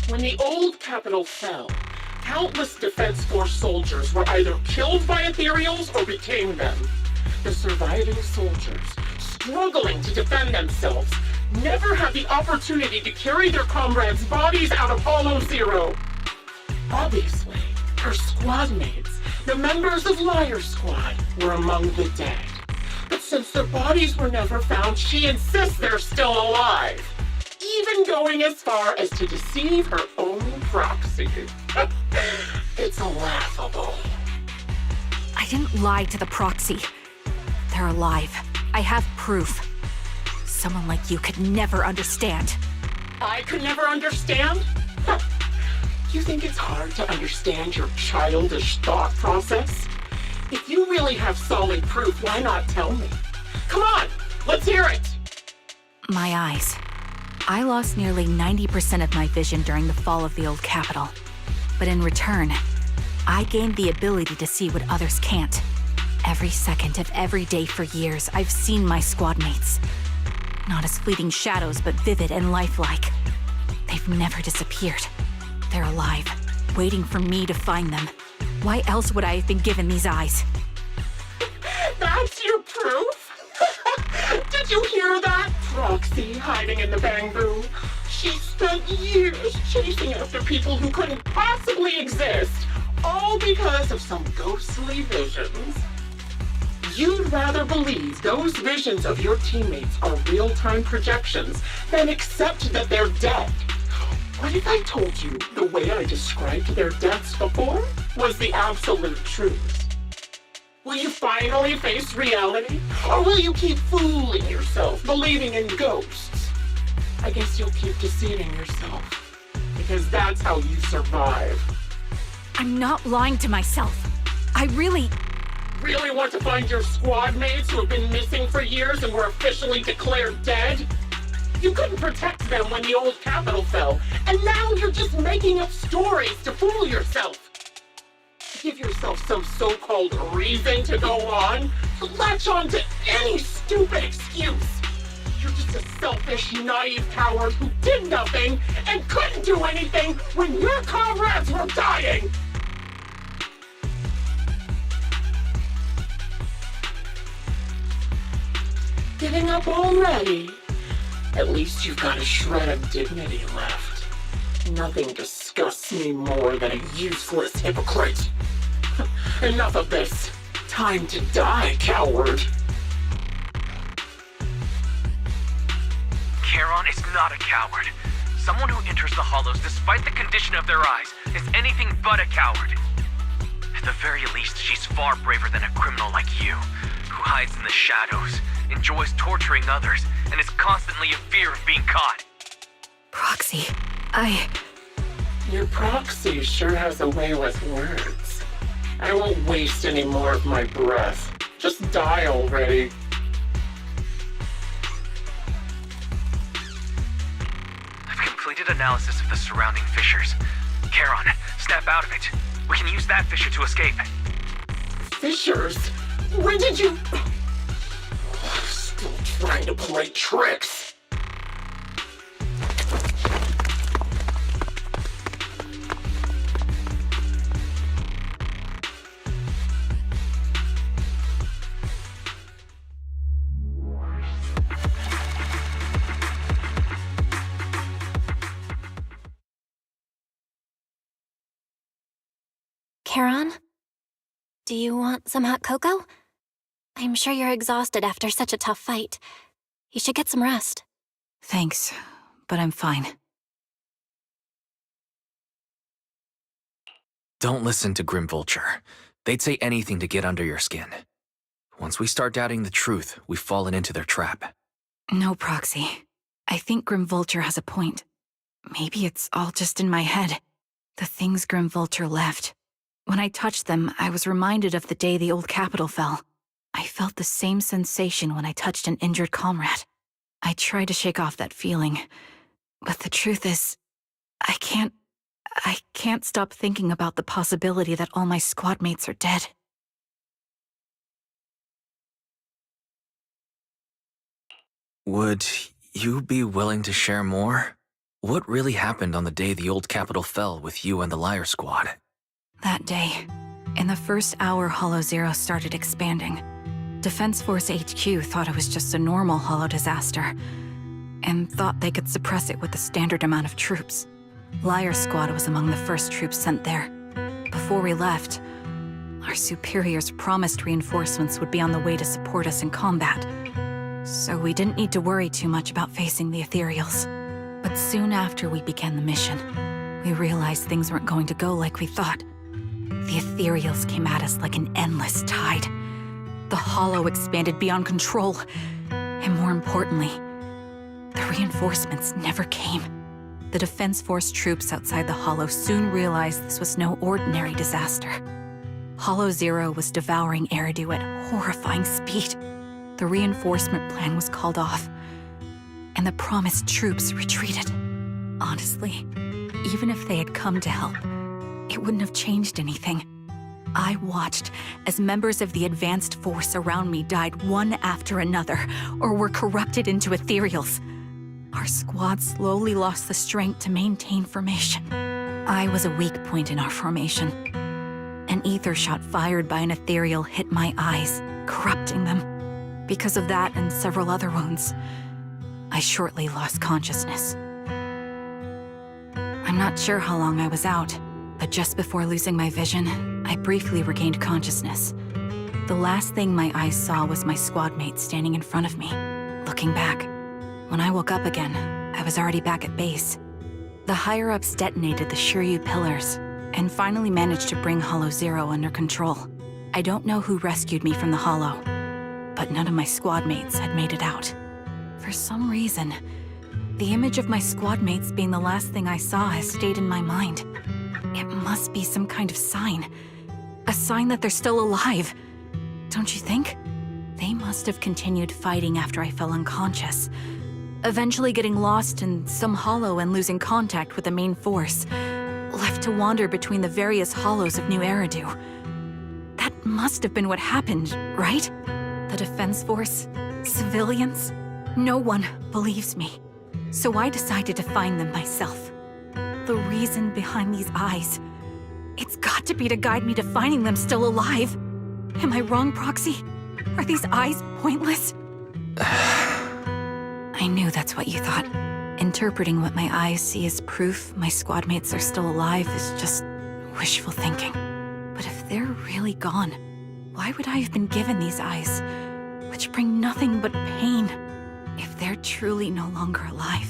When the old capital fell, countless Defense Force soldiers were either killed by ethereals or became them. The surviving soldiers, struggling to defend themselves, never had the opportunity to carry their comrades' bodies out of Hollow Zero. Obviously, her squad mates, the members of Liar Squad, were among the dead. But since their bodies were never found, she insists they're still alive, even going as far as to deceive her own proxy. It's laughable. I didn't lie to the proxy. They're alive. I have proof. Someone like you could never understand. I could never understand? You think it's hard to understand your childish thought process? If you really have solid proof, why not tell me? Come on, let's hear it! My eyes. I lost nearly 90% of my vision during the fall of the old capital. But in return, I gained the ability to see what others can't. Every second of every day for years, I've seen my squad mates. Not as fleeting shadows, but vivid and lifelike. They've never disappeared. They're alive, waiting for me to find them. Why else would I have been given these eyes? That's your proof? Did you hear that? Proxy hiding in the bamboo. She spent years chasing after people who couldn't possibly exist, all because of some ghostly visions. You'd rather believe those visions of your teammates are real-time projections than accept that they're dead. What if I told you the way I described their deaths before was the absolute truth? Will you finally face reality? Or will you keep fooling yourself, believing in ghosts? I guess you'll keep deceiving yourself, because that's how you survive. I'm not lying to myself. I really want to find your squad mates who have been missing for years and were officially declared dead? You couldn't protect them when the old capital fell, and now you're just making up stories to fool yourself. Give yourself some so-called reason to go on, to latch on to any stupid excuse. You're just a selfish, naive coward who did nothing and couldn't do anything when your comrades were dying. Giving up already? At least you've got a shred of dignity left. Nothing disgusts me more than a useless hypocrite. Enough of this. Time to die, coward. Charon is not a coward. Someone who enters the Hollows despite the condition of their eyes is anything but a coward. At the very least, she's far braver than a criminal like you, who hides in the shadows, enjoys torturing others, and is constantly in fear of being caught. Proxy, Your proxy sure has a way with words. I won't waste any more of my breath. Just die already. I've completed analysis of the surrounding fissures. Charon, snap out of it. We can use that fissure to escape. Fissures? When did you... Still trying to play tricks. Charon? Do you want some hot cocoa? I'm sure you're exhausted after such a tough fight. You should get some rest. thanks, but I'm fine. Don't listen to Grim Vulture. They'd say anything to get under your skin. Once we start doubting the truth, we've fallen into their trap. No, Proxy. I think Grim Vulture has a point. Maybe it's all just in my head. The things Grim Vulture left. When I touched them, I was reminded of the day the old capital fell. I felt the same sensation when I touched an injured comrade. I tried to shake off that feeling, but the truth is, I can't stop thinking about the possibility that all my squad mates are dead. Would you be willing to share more? What really happened on the day the old capital fell with you and the Liar Squad? That day, in the first hour Hollow Zero started expanding, Defense Force HQ thought it was just a normal Hollow disaster, and thought they could suppress it with the standard amount of troops. Liar Squad was among the first troops sent there. Before we left, our superiors promised reinforcements would be on the way to support us in combat, so we didn't need to worry too much about facing the Ethereals. But soon after we began the mission, we realized things weren't going to go like we thought. The Ethereals came at us like an endless tide. The Hollow expanded beyond control, and more importantly, the reinforcements never came. The Defense Force troops outside the Hollow soon realized this was no ordinary disaster. Hollow Zero was devouring Eridu at horrifying speed. The reinforcement plan was called off, and the promised troops retreated. Honestly, even if they had come to help, it wouldn't have changed anything. I watched as members of the advanced force around me died one after another, or were corrupted into ethereals. Our squad slowly lost the strength to maintain formation. I was a weak point in our formation. An ether shot fired by an ethereal hit my eyes, corrupting them. Because of that and several other wounds, I shortly lost consciousness. I'm not sure how long I was out, but just before losing my vision, I briefly regained consciousness. The last thing my eyes saw was my squad mate standing in front of me, looking back. When I woke up again, I was already back at base. The higher-ups detonated the Shiryu pillars, and finally managed to bring Hollow Zero under control. I don't know who rescued me from the Hollow, but none of my squad mates had made it out. For some reason, the image of my squad mates being the last thing I saw has stayed in my mind. It must be some kind of sign. A sign that they're still alive. Don't you think? They must have continued fighting after I fell unconscious, eventually getting lost in some hollow and losing contact with the main force, left to wander between the various hollows of New Eridu. That must have been what happened, right? The Defense Force? Civilians? No one believes me. So I decided to find them myself. The reason behind these eyes, it's got to be to guide me to finding them still alive. Am I wrong, Proxy? Are these eyes pointless? I knew that's what you thought. Interpreting what my eyes see as proof my squad mates are still alive is just wishful thinking. But if they're really gone, why would I have been given these eyes, which bring nothing but pain? If they're truly no longer alive,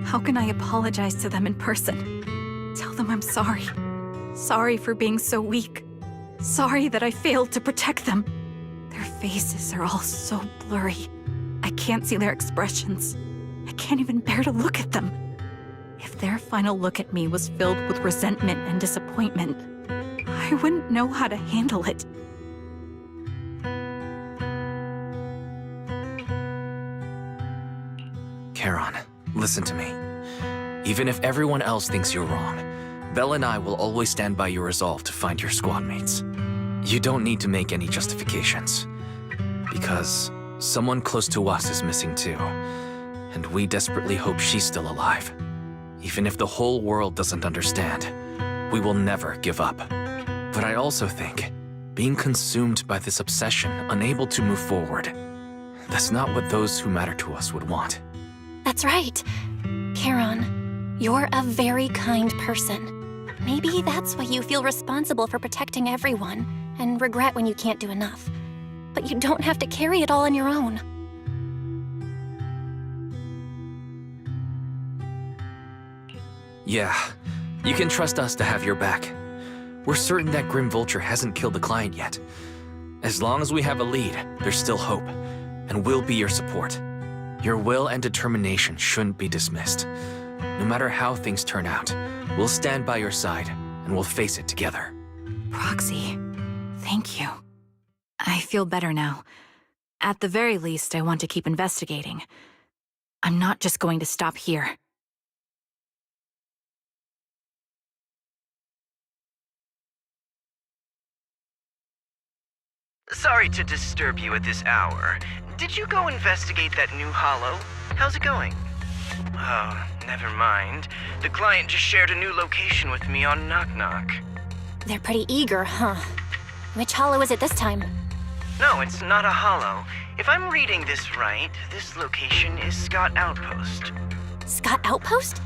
how can I apologize to them in person? Tell them I'm sorry. Sorry for being so weak. Sorry that I failed to protect them. Their faces are all so blurry. I can't see their expressions. I can't even bear to look at them. If their final look at me was filled with resentment and disappointment, I wouldn't know how to handle it. Charon, listen to me. Even if everyone else thinks you're wrong, Belle and I will always stand by your resolve to find your squad mates. You don't need to make any justifications. Because someone close to us is missing too. And we desperately hope she's still alive. Even if the whole world doesn't understand, we will never give up. But I also think, being consumed by this obsession, unable to move forward, that's not what those who matter to us would want. That's right. Charon, you're a very kind person. Maybe that's why you feel responsible for protecting everyone and regret when you can't do enough. But you don't have to carry it all on your own. Yeah, you can trust us to have your back. We're certain that Grim Vulture hasn't killed the client yet. As long as we have a lead, there's still hope, and we'll be your support. Your will and determination shouldn't be dismissed. No matter how things turn out, we'll stand by your side, and we'll face it together. Proxy, thank you. I feel better now. At the very least, I want to keep investigating. I'm not just going to stop here. Sorry to disturb you at this hour. Did you go investigate that new hollow? How's it going? Oh, never mind. The client just shared a new location with me on Knock Knock. They're pretty eager, huh? Which hollow is it this time? No, it's not a hollow. If I'm reading this right, this location is Scott Outpost. Scott Outpost?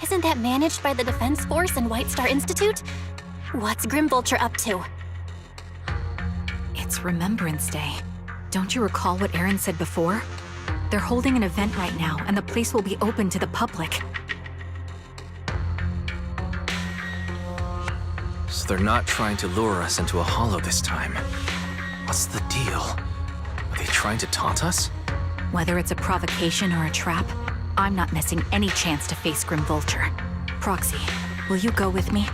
Isn't that managed by the Defense Force and White Star Institute? What's Grim Vulture up to? It's Remembrance Day. Don't you recall what Aaron said before? They're holding an event right now, and the place will be open to the public. So they're not trying to lure us into a hollow this time. What's the deal? Are they trying to taunt us? Whether it's a provocation or a trap, I'm not missing any chance to face Grim Vulture. Proxy, will you go with me?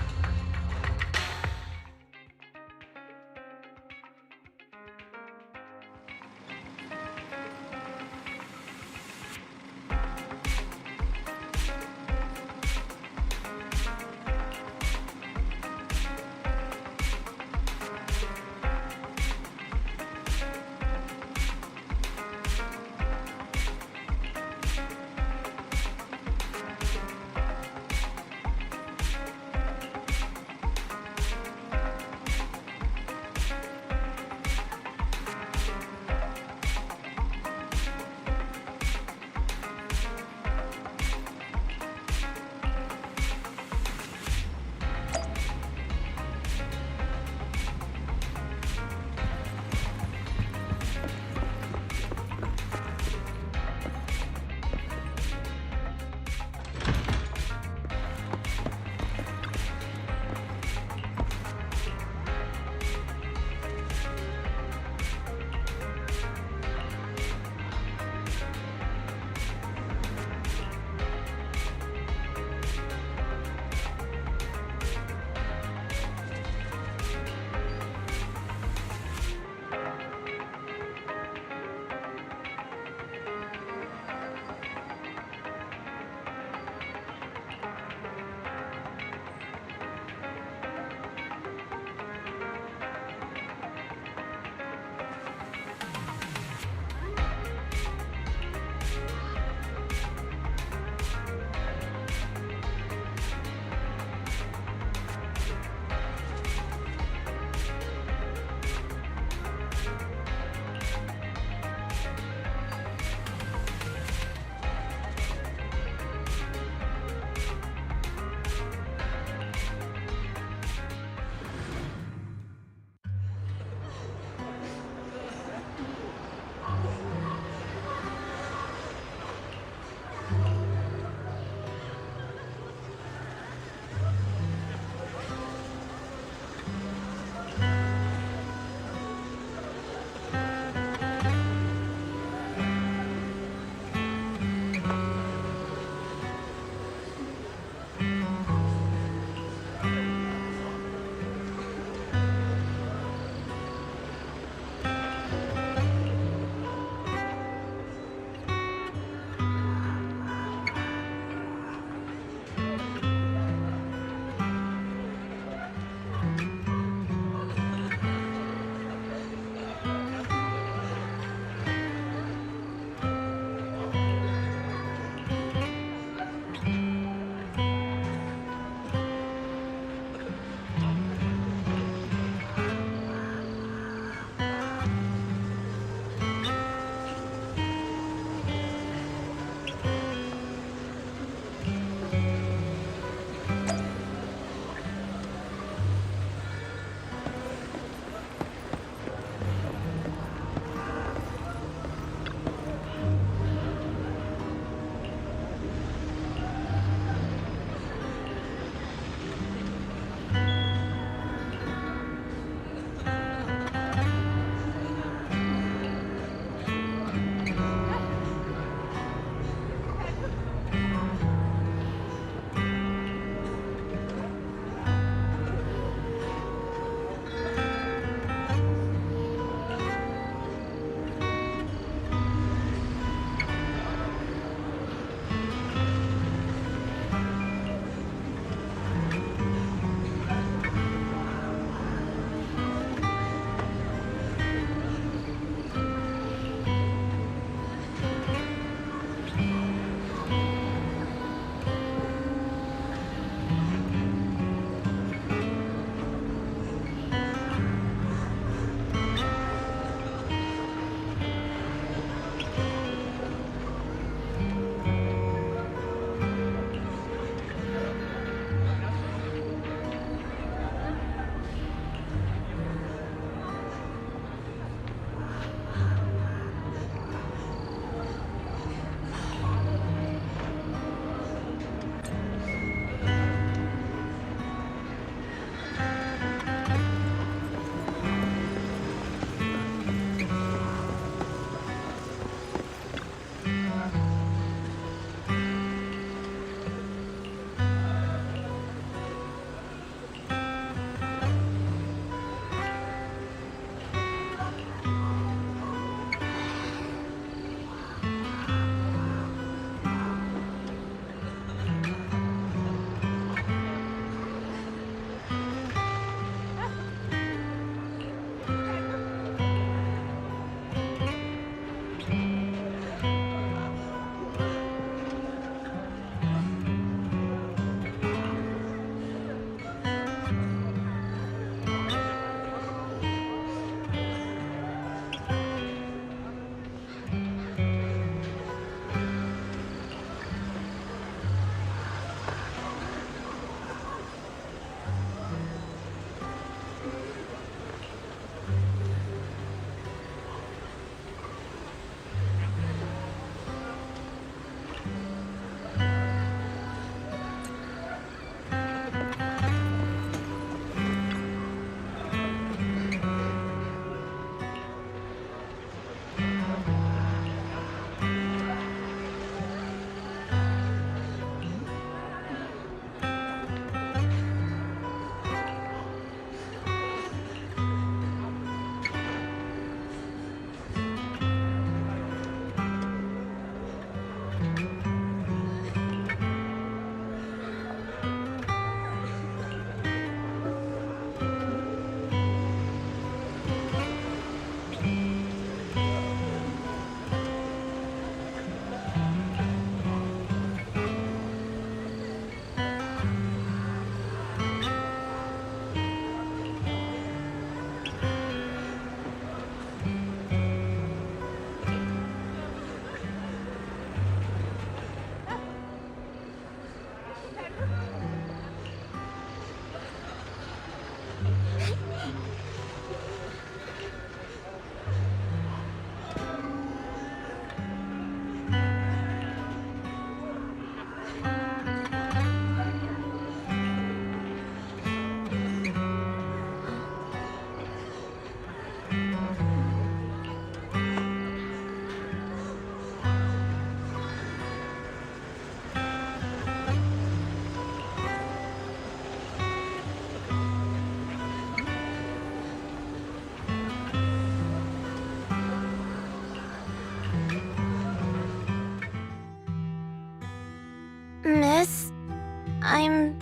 I'm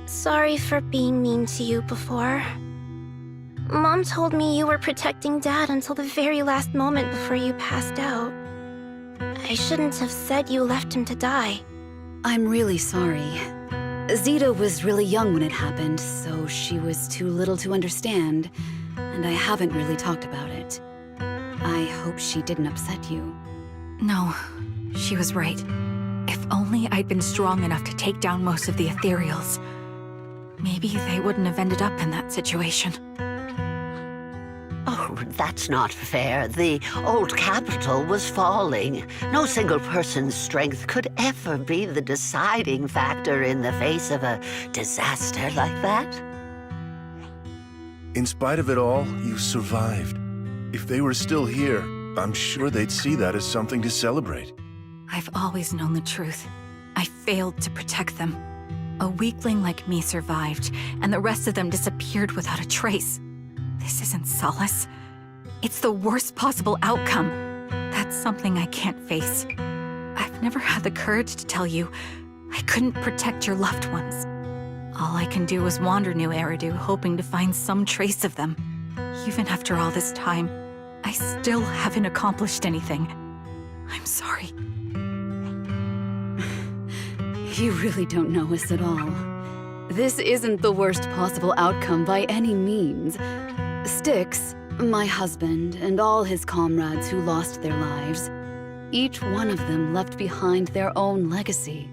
sorry for being mean to you before. Mom told me you were protecting Dad until the very last moment before you passed out. I shouldn't have said you left him to die. I'm really sorry. Zita was really young when it happened, so she was too little to understand, and I haven't really talked about it. I hope she didn't upset you. No, she was right. If only I'd been strong enough to take down most of the ethereals. Maybe they wouldn't have ended up in that situation. Oh, that's not fair. The old capital was falling. No single person's strength could ever be the deciding factor in the face of a disaster like that. In spite of it all, you survived. If they were still here, I'm sure they'd see that as something to celebrate. I've always known the truth. I failed to protect them. A weakling like me survived, and the rest of them disappeared without a trace. This isn't solace. It's the worst possible outcome. That's something I can't face. I've never had the courage to tell you I couldn't protect your loved ones. All I can do is wander New Eridu, hoping to find some trace of them. Even after all this time, I still haven't accomplished anything. I'm sorry. You really don't know us at all. This isn't the worst possible outcome by any means. Styx, my husband, and all his comrades who lost their lives, each one of them left behind their own legacy.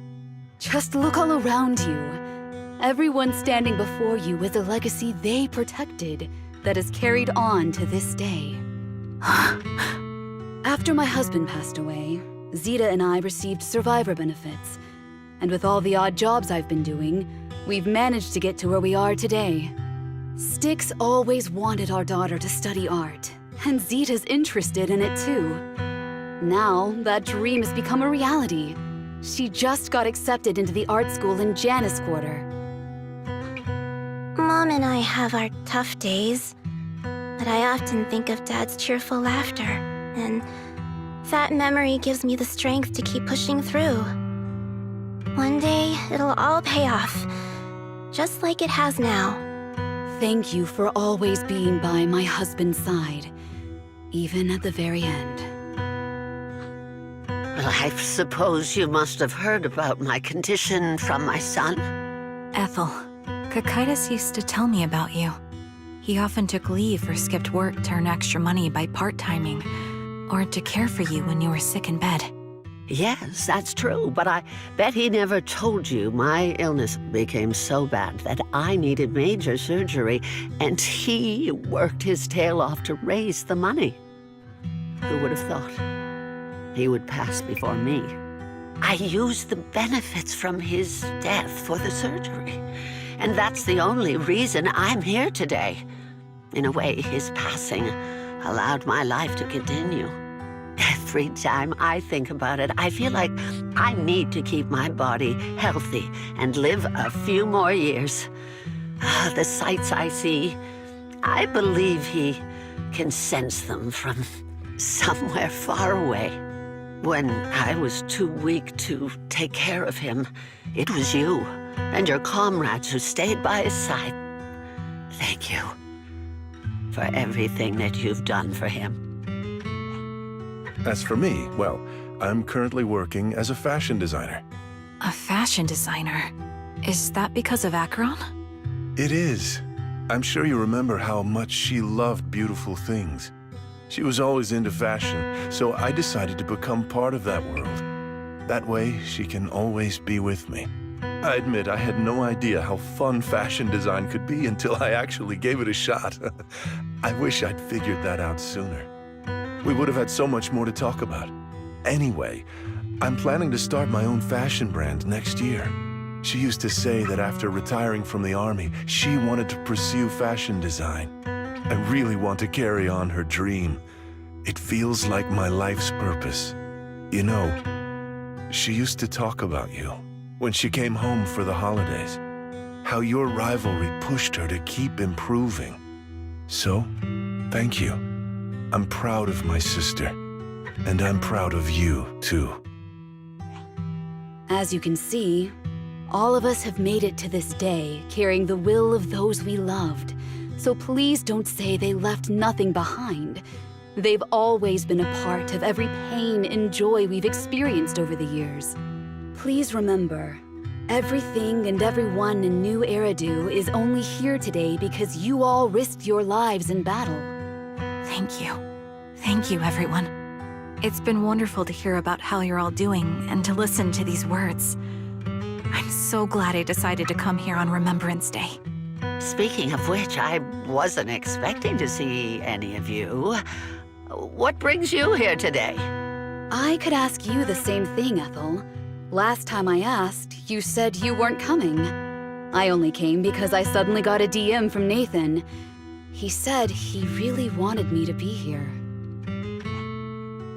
Just look all around you. Everyone standing before you is a legacy they protected that is carried on to this day. After my husband passed away, Zita and I received survivor benefits. And with all the odd jobs I've been doing, we've managed to get to where we are today. Styx always wanted our daughter to study art, and Zita's interested in it too. Now, that dream has become a reality. She just got accepted into the art school in Janus Quarter. Mom and I have our tough days, but I often think of Dad's cheerful laughter, and that memory gives me the strength to keep pushing through. One day, it'll all pay off, just like it has now. Thank you for always being by my husband's side, even at the very end. Well, I suppose you must have heard about my condition from my son. Ethel, Kakaitis used to tell me about you. He often took leave or skipped work to earn extra money by part-timing, or to care for you when you were sick in bed. Yes, that's true, but I bet he never told you my illness became so bad that I needed major surgery, and he worked his tail off to raise the money. Who would have thought he would pass before me? I used the benefits from his death for the surgery, and that's the only reason I'm here today. In a way, his passing allowed my life to continue. Every time I think about it, I feel like I need to keep my body healthy and live a few more years. The sights I see, I believe he can sense them from somewhere far away. When I was too weak to take care of him, it was you and your comrades who stayed by his side. Thank you for everything that you've done for him. As for me, well, I'm currently working as a fashion designer. A fashion designer? Is that because of Acheron? It is. I'm sure you remember how much she loved beautiful things. She was always into fashion, so I decided to become part of that world. That way, she can always be with me. I admit I had no idea how fun fashion design could be until I actually gave it a shot. I wish I'd figured that out sooner. We would have had so much more to talk about. Anyway, I'm planning to start my own fashion brand next year. She used to say that after retiring from the army, she wanted to pursue fashion design. I really want to carry on her dream. It feels like my life's purpose. You know, she used to talk about you when she came home for the holidays. How your rivalry pushed her to keep improving. So, thank you. I'm proud of my sister, and I'm proud of you, too. As you can see, All of us have made it to this day, carrying the will of those we loved. So please don't say they left nothing behind. They've always been a part of every pain and joy we've experienced over the years. Please remember, everything and everyone in New Eridu is only here today because you all risked your lives in battle. Thank you. Thank you, everyone. It's been wonderful to hear about how you're all doing and to listen to these words. I'm so glad I decided to come here on Remembrance Day. Speaking of which, I wasn't expecting to see any of you. What brings you here today? I could ask you the same thing, Ethel. Last time I asked, you said you weren't coming. I only came because I suddenly got a DM from Nathan. He said he really wanted me to be here.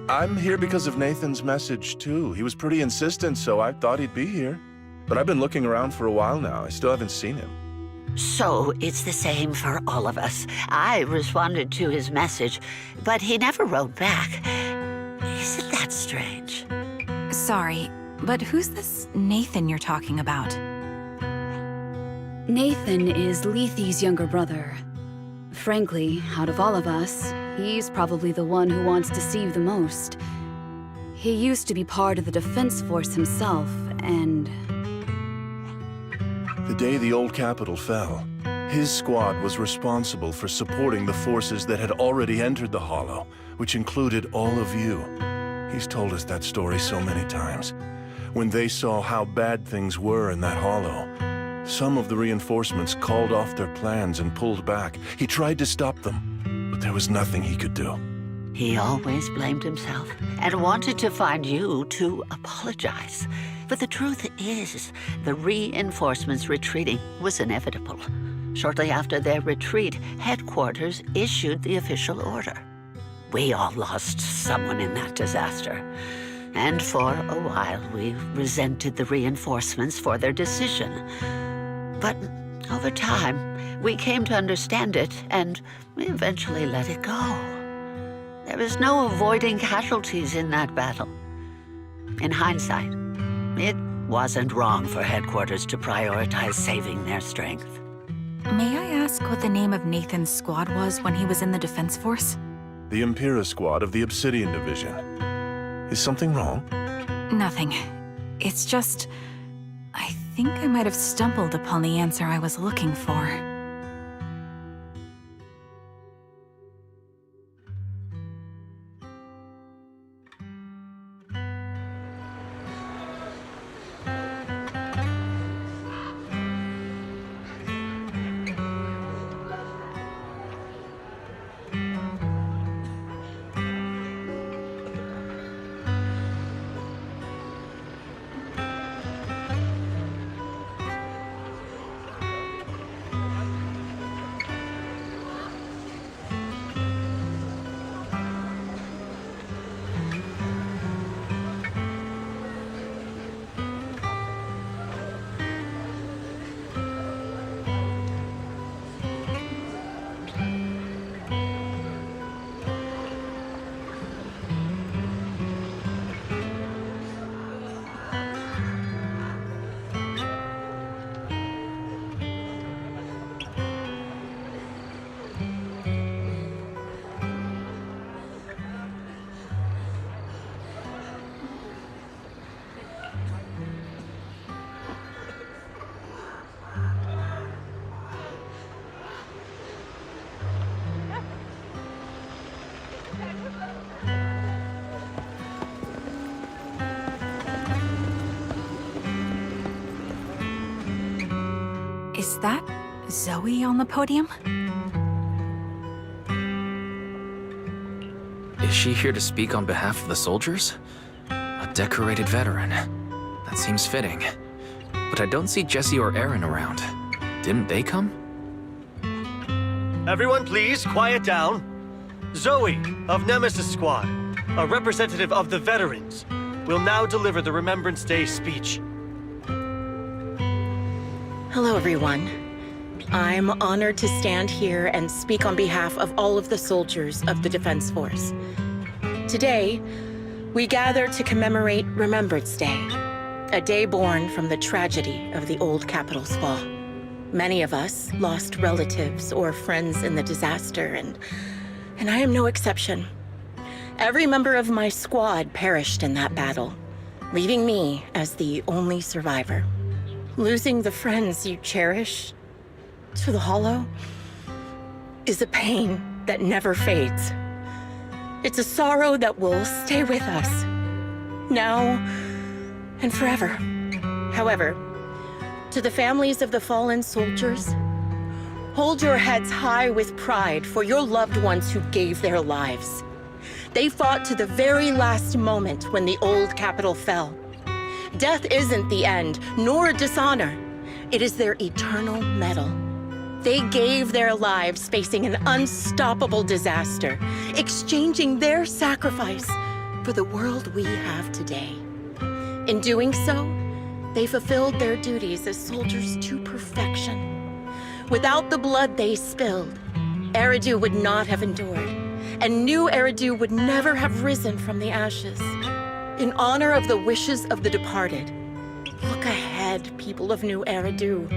I'm here because of Nathan's message, too. He was pretty insistent, so I thought he'd be here. But I've been looking around for a while now. I still haven't seen him. So it's the same for all of us. I responded to his message, but he never wrote back. Isn't that strange? Sorry, but who's this Nathan you're talking about? Nathan is Lethe's younger brother. Frankly, out of all of us, he's probably the one who wants to see you the most. He used to be part of the Defense Force himself, and... The day the old capital fell, his squad was responsible for supporting the forces that had already entered the Hollow, which included all of you. He's told us that story so many times. When they saw how bad things were in that Hollow, some of the reinforcements called off their plans and pulled back. He tried to stop them, but there was nothing he could do. He always blamed himself and wanted to find you to apologize. But the truth is, the reinforcements retreating was inevitable. Shortly after their retreat, headquarters issued the official order. We all lost someone in that disaster. And for a while, we resented the reinforcements for their decision. But over time, we came to understand it, and we eventually let it go. There was no avoiding casualties in that battle. In hindsight, it wasn't wrong for headquarters to prioritize saving their strength. May I ask what the name of Nathan's squad was when he was in the Defense Force? The Impera squad of the Obsidian Division. Is something wrong? Nothing. It's just... I think I might have stumbled upon the answer I was looking for. Is that Zoe on the podium? Is she here to speak on behalf of the soldiers? A decorated veteran. That seems fitting. But I don't see Jesse or Aaron around. Didn't they come? Everyone please, quiet down. Zoe, of Nemesis Squad, a representative of the veterans, will now deliver the Remembrance Day speech. Hello, everyone. I'm honored to stand here and speak on behalf of all of the soldiers of the Defense Force. Today, we gather to commemorate Remembrance Day, A day born from the tragedy of the old capital's fall. Many of us lost relatives or friends in the disaster, and I am no exception. Every member of my squad perished in that battle, leaving me as the only survivor. Losing the friends you cherish to the Hollow is a pain that never fades. It's a sorrow that will stay with us, now and forever. However, to the families of the fallen soldiers, hold your heads high with pride for your loved ones who gave their lives. They fought to the very last moment when the old capital fell. Death isn't the end, nor a dishonor. It is their eternal medal. They gave their lives facing an unstoppable disaster, exchanging their sacrifice for the world we have today. In doing so, they fulfilled their duties as soldiers to perfection. Without the blood they spilled, Eridu would not have endured, and new Eridu would never have risen from the ashes. In honor of the wishes of the departed, look ahead, people of New Eridu.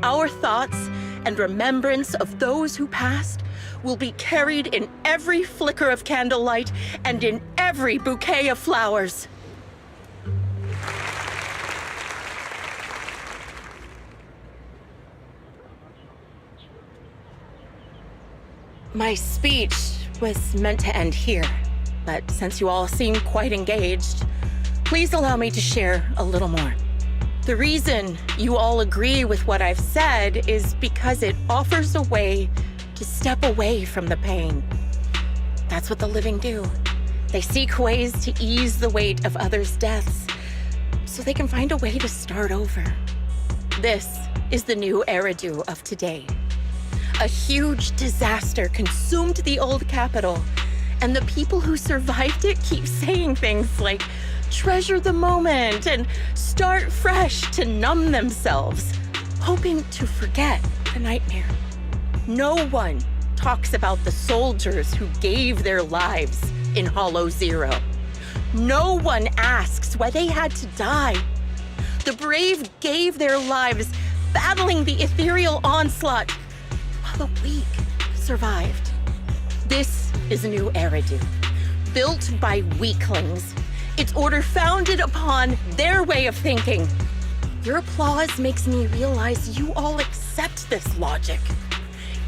Our thoughts and remembrance of those who passed will be carried in every flicker of candlelight and in every bouquet of flowers. My speech was meant to end here, but since you all seem quite engaged, please allow me to share a little more. The reason you all agree with what I've said is because it offers a way to step away from the pain. That's what the living do. They seek ways to ease the weight of others' deaths so they can find a way to start over. This is the new Eridu of today. A huge disaster consumed the old capital, and the people who survived it keep saying things like, treasure the moment and start fresh to numb themselves, hoping to forget the nightmare. No one talks about the soldiers who gave their lives in Hollow Zero. No one asks why they had to die. The brave gave their lives battling the ethereal onslaught, while the weak survived. This is a new Eridu, built by weaklings. Its order founded upon their way of thinking. Your applause makes me realize you all accept this logic.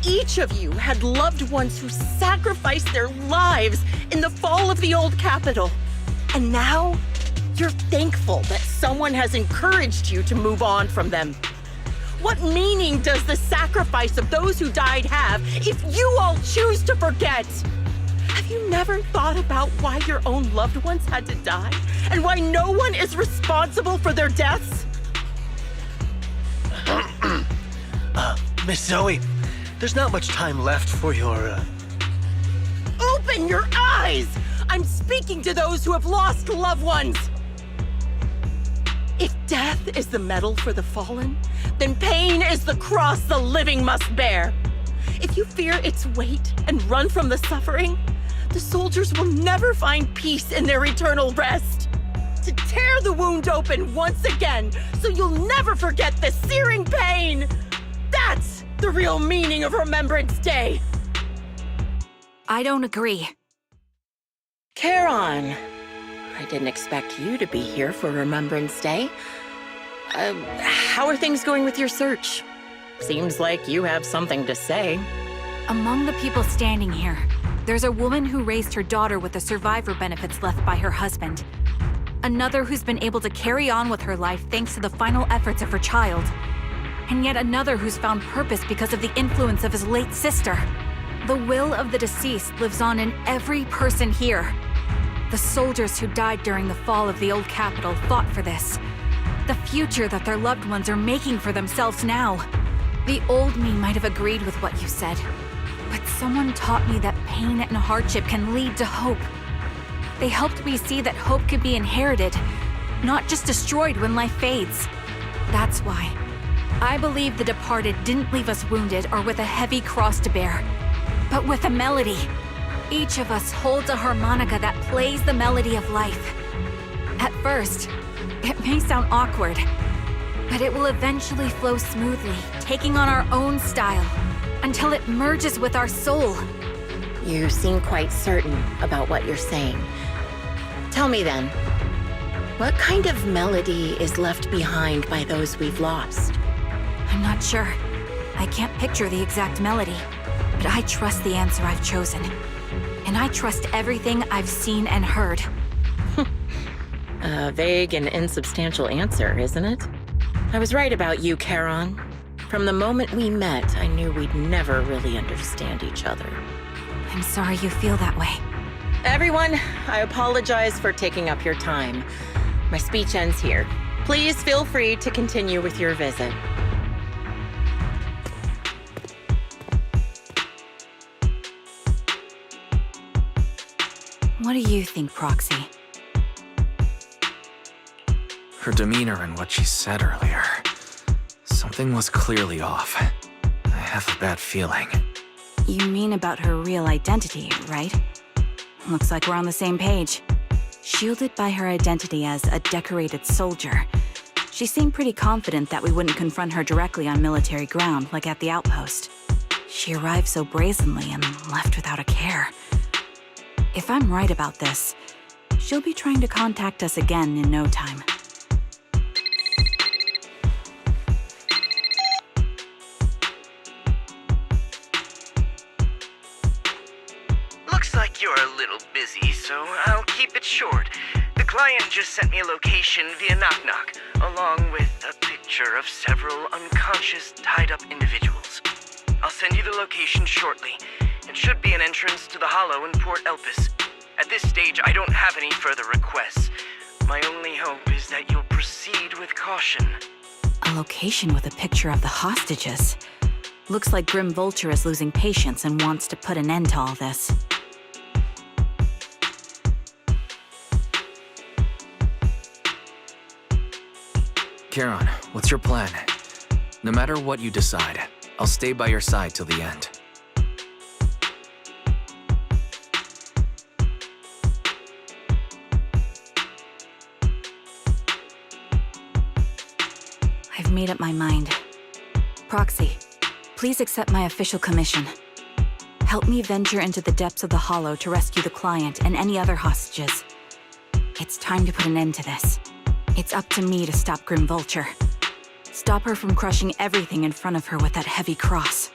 Each of you had loved ones who sacrificed their lives in the fall of the old capital. And now, you're thankful that someone has encouraged you to move on from them. What meaning does the sacrifice of those who died have if you all choose to forget? Have you never thought about why your own loved ones had to die? And why no one is responsible for their deaths? Miss Zoe, there's not much time left for your, Open your eyes! I'm speaking to those who have lost loved ones! If death is the medal for the fallen, then pain is the cross the living must bear. If you fear its weight and run from the suffering, the soldiers will never find peace in their eternal rest. To tear the wound open once again, so you'll never forget the searing pain. That's the real meaning of Remembrance Day. I don't agree. Charon, I didn't expect you to be here for Remembrance Day. How are things going with your search? Seems like you have something to say. Among the people standing here, there's a woman who raised her daughter with the survivor benefits left by her husband. Another who's been able to carry on with her life thanks to the final efforts of her child. And yet another who's found purpose because of the influence of his late sister. The will of the deceased lives on in every person here. The soldiers who died during the fall of the old capital fought for this. The future that their loved ones are making for themselves now. The old me might have agreed with what you said, but someone taught me that pain and hardship can lead to hope. They helped me see that hope could be inherited, not just destroyed when life fades. That's why I believe the departed didn't leave us wounded or with a heavy cross to bear, but with a melody. Each of us holds a harmonica that plays the melody of life. At first, It may sound awkward, but it will eventually flow smoothly, taking on our own style, until it merges with our soul. You seem quite certain about what you're saying. Tell me then, what kind of melody is left behind by those we've lost? I'm not sure. I can't picture the exact melody, but I trust the answer I've chosen. And I trust everything I've seen and heard. A vague and insubstantial answer, isn't it? I was right about you, Charon. From the moment we met, I knew we'd never really understand each other. I'm sorry you feel that way. Everyone, I apologize for taking up your time. My speech ends here. Please feel free to continue with your visit. What do you think, Proxy? Her demeanor and what she said earlier. Something was clearly off. I have a bad feeling. You mean about her real identity, right? Looks like we're on the same page. Shielded by her identity as a decorated soldier, she seemed pretty confident that we wouldn't confront her directly on military ground like at the outpost. She arrived so brazenly and left without a care. If I'm right about this, she'll be trying to contact us again in no time. Looks like you're a little busy, so I'll keep it short. The client just sent me a location via Knock Knock, along with a picture of several unconscious, tied-up individuals. I'll send you the location shortly. It should be an entrance to the Hollow in Port Elpis. At this stage, I don't have any further requests. My only hope is that you'll proceed with caution. A location with a picture of the hostages. Looks like Grim Vulture is losing patience and wants to put an end to all this. Charon, what's your plan? No matter what you decide, I'll stay by your side till the end. I've made up my mind. Proxy, please accept my official commission. Help me venture into the depths of the Hollow to rescue the client and any other hostages. It's time to put an end to this. It's up to me to stop Grim Vulture. Stop her from crushing everything in front of her with that heavy cross.